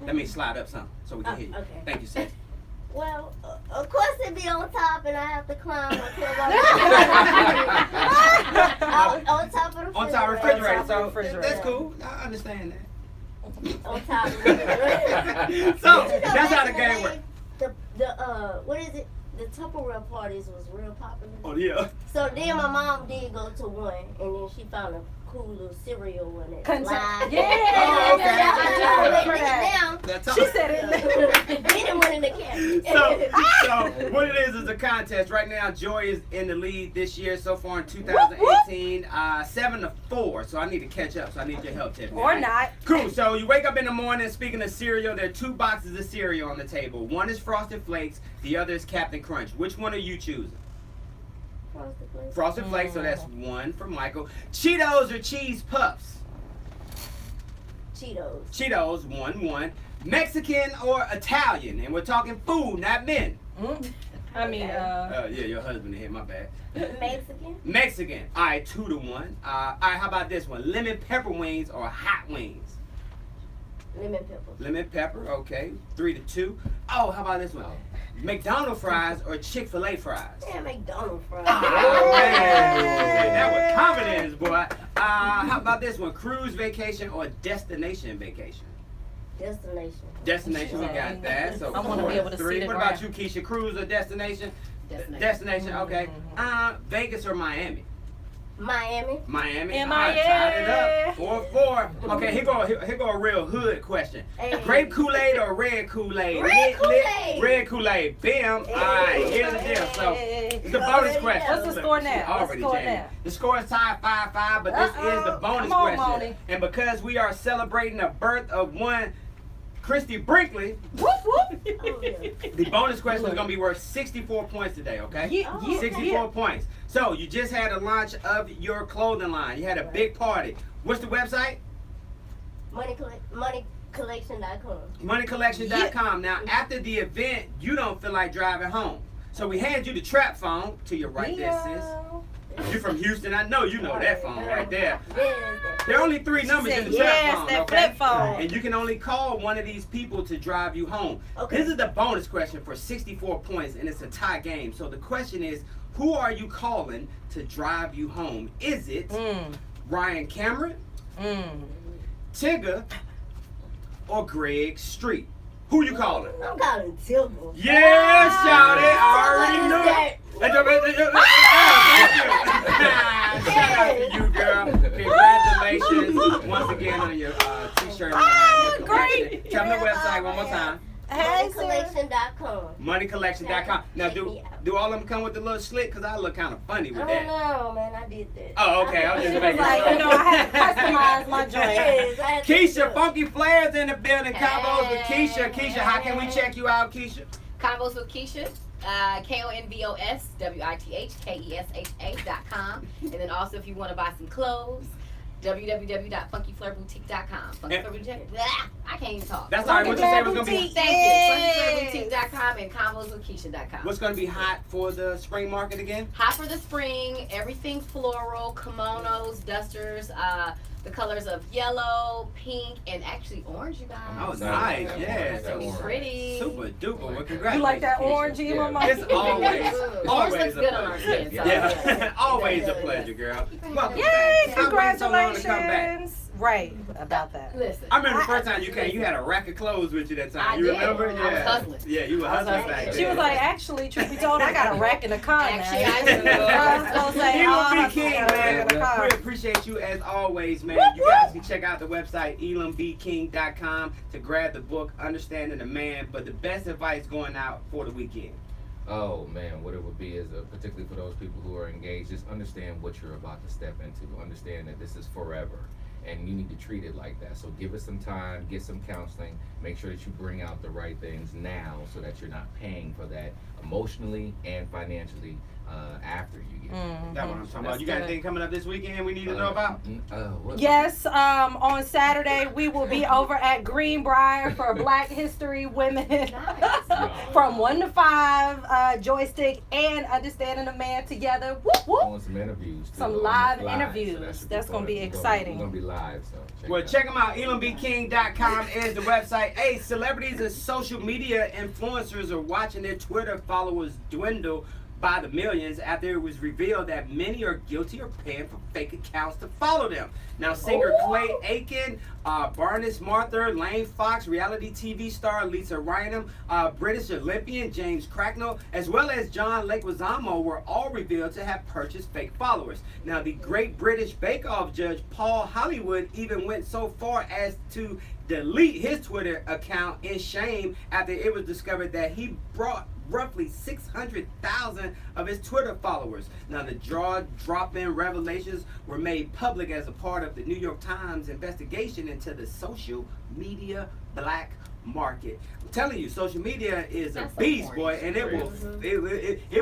Let me slide up some so we can hear you. Okay. Thank you, sis. Well, of course it'd be on top, and I have to climb on top of the refrigerator. On top of the refrigerator, so refrigerator. that's cool. I understand that. On top of the refrigerator. So that's how the game works. What is it? The Tupperware parties was real popular. Oh yeah. So then my mom did go to one, and then she found a cool little cereal one that slide. Yeah. Oh, okay. I remember that. That's She said it. Then it went in the cabinet. So what it is a contest. Right now, Joy is in the lead this year so far in 2018, 7-4. So I need to catch up. So I need your help, Tiffany. Or not. Cool. So you wake up in the morning. Speaking of cereal, there are 2 boxes of cereal on the table. One is Frosted Flakes. The other is Captain Crunch. Which one are you choosing? Frosted Flakes. So that's 1 for Michael. Cheetos or Cheese Puffs? Cheetos. Cheetos, 1-1. Mexican or Italian? And we're talking food, not men. I mean, Yeah, your husband hit my bad. Mexican. Mexican. All right, 2-1. All right, how about this one? Lemon pepper wings or hot wings? Lemon pepper. Lemon pepper, okay. 3-2. Oh, how about this one? McDonald's fries or Chick-fil-A fries? Yeah, McDonald's fries. Oh, man. That was confidence, boy. How about this one? Cruise vacation or destination vacation? Destination. Destination, we got that. So I wanna be able to see 3. the What about you, ground. Keisha? Cruise or destination? Destination. Okay. Vegas or Miami? Miami. Miami. M-I-A. All right, tied it up. 4-4. Okay, here go a real hood question. Hey. Grape Kool-Aid or red Kool-Aid? Red Kool-Aid. Red Kool-Aid. Bam. All right, here's the deal. So it's the bonus question. What's the score now? She What's the already score jammed. now? The score is tied 5-5, but this is the bonus Come on, question. Monie. And because we are celebrating the birth of one Christy Brinkley, Whoop whoop. Oh, yeah. the bonus question is going to be worth 64 points today, okay? Yeah, yeah, 64 yeah. points. So you just had a launch of your clothing line. You had a big party. What's the website? Moneycollection.com. Moneycollection.com. Now, after the event, you don't feel like driving home. So we hand you the trap phone to your right there, sis. You're from Houston. I know you know that phone right there. There are only 3 numbers in the trap phone, that okay? flip phone. And you can only call one of these people to drive you home. Okay. This is the bonus question for 64 points, and it's a tie game. So the question is, who are you calling to drive you home? Is it Ryan Cameron, Tigger, or Greg Street? Who you calling? I'm calling Tigger. Yeah, shout it. I already knew it. Shout out to you, girl. Congratulations once again on your t-shirt. Great. Tell me the website one more time. MoneyCollection.com. MoneyCollection.com. Now, do all of them come with the little slit? Because I look kind of funny with I that. don't know, man. I did that. Oh, okay. I was just making Like, sure. you know, I had to customize my joint. Yes, I had to Keisha, do Funky Flares in the building. Combos with Keisha. Hey. Keisha, how can we check you out, Keisha? Combos with Kesha, KONVOSWITHKESHA.com. And then also if you want to buy some clothes, www.funkyflairboutique.com. Funkyflairboutique. I can't even talk. That's all right. What you say was going to be? Thank you. Funkyflairboutique.com and comboswithkesha.com. What's going to be hot for the spring market again? Hot for the spring, everything floral, kimonos, dusters, the colors of yellow, pink, and actually orange, you guys. Oh, nice. Yeah. It's gonna be pretty. Super duper. Well, congratulations. You like that Keisha. orange, Elam? It's always, Orange always looks a good on our pleasure. skin. So Yeah, always a pleasure, girl. Welcome Yay, back. Stop waiting so long to come back. congratulations. Right, about that. Listen. I remember the first time you came, you had a rack of clothes with you that time. You I did. remember? I was Yeah. hustling. Yeah, you were I was hustling hustling. back then. She was like, actually, truth be told, I got a rack in the car Actually, now. I do. I was gonna say, Elam oh, B. I King, got a rack in the man. car. We appreciate you as always, man. Whoop, You guys can check out the website elambking.com to grab the book Understanding the Man. But the best advice going out for the weekend. Oh man, what it would be is particularly for those people who are engaged, just understand what you're about to step into. Understand that this is forever, and you need to treat it like that. So give it some time, get some counseling, make sure that you bring out the right things now, so that you're not paying for that emotionally and financially after you get it. That's what I'm talking about. You got anything coming up this weekend we need to know about? Yes, on Saturday we will be over at Greenbrier for Black History Women from 1 to 5, joystick and Understanding the Man together. Whoop, whoop. On some interviews. Too, Some on live the fly, interviews. so that should That's gonna be fun. exciting. We're gonna be live, so Well, check them out. ElamBking.com is the website. Hey, celebrities and social media influencers are watching their Twitter followers dwindle by the millions after it was revealed that many are guilty of paying for fake accounts to follow them. Now, singer Clay Aiken, Barnes Martha, Lane Fox, reality TV star Lisa Rynham, British Olympian James Cracknell, as well as John Leguizamo were all revealed to have purchased fake followers. Now, the Great British Bake Off judge Paul Hollywood even went so far as to delete his Twitter account in shame after it was discovered that he brought roughly 600,000 of his Twitter followers. Now, the jaw-dropping revelations were made public as a part of the New York Times investigation into the social media black market. I'm telling you, social media is a beast, boy, and it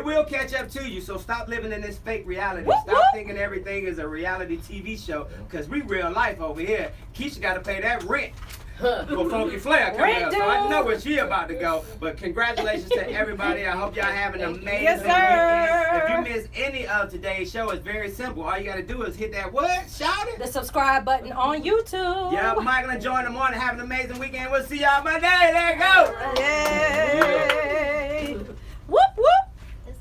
will catch up to you. So stop living in this fake reality. Stop thinking everything is a reality TV show, because we real life over here. Keisha got to pay that rent. For Funky Flair coming up, so I know where she about to go. But congratulations to everybody. I hope y'all have an amazing weekend. If you miss any of today's show, it's very simple. All you gotta do is hit that what? Shout it. The subscribe button on YouTube. Yeah, Michael and Joy in the morning. Have an amazing weekend. We'll see y'all Monday. There you go. Yay! Whoop whoop.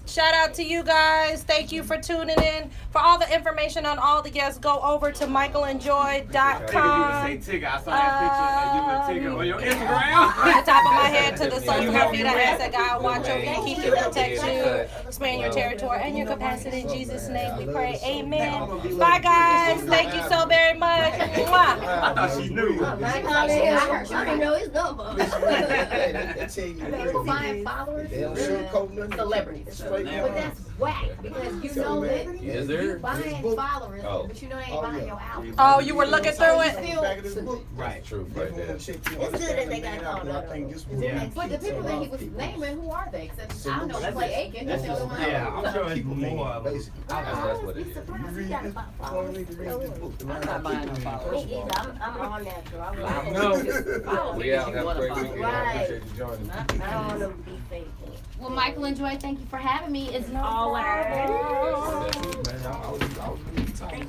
Shout out to you guys. Thank you for tuning in. For all the information on all the guests, go over to michaelandjoy.com. You say Tigger. I saw that picture of you and Tigger on your Instagram. From the top of my head to the soles of my feet, I ask that God watch over you, keep you, protect you, expand your territory and your capacity. In Jesus' name we pray. Amen. Bye, guys. Thank you so very much. Mwah. I thought she knew. I didn't know his number. People buying followers, celebrities. But that's whack, because you know that you buying followers, but you know they ain't buying your album. Oh, you were looking through it? Right. True, right there. It's good that they got called out. But the people that he was naming, who are they? Except I know Clay Aiken. That's the only one. Yeah, I'm sure it's more of them. That's what it is. Surprised he got about followers. I'm not buying no followers. Me either. I'm all natural. I We out. Have a great weekend. I appreciate you joining. don't want them to be fake. Well, Michael and Joy, thank you for having me. It's Always. Man, I was really tight.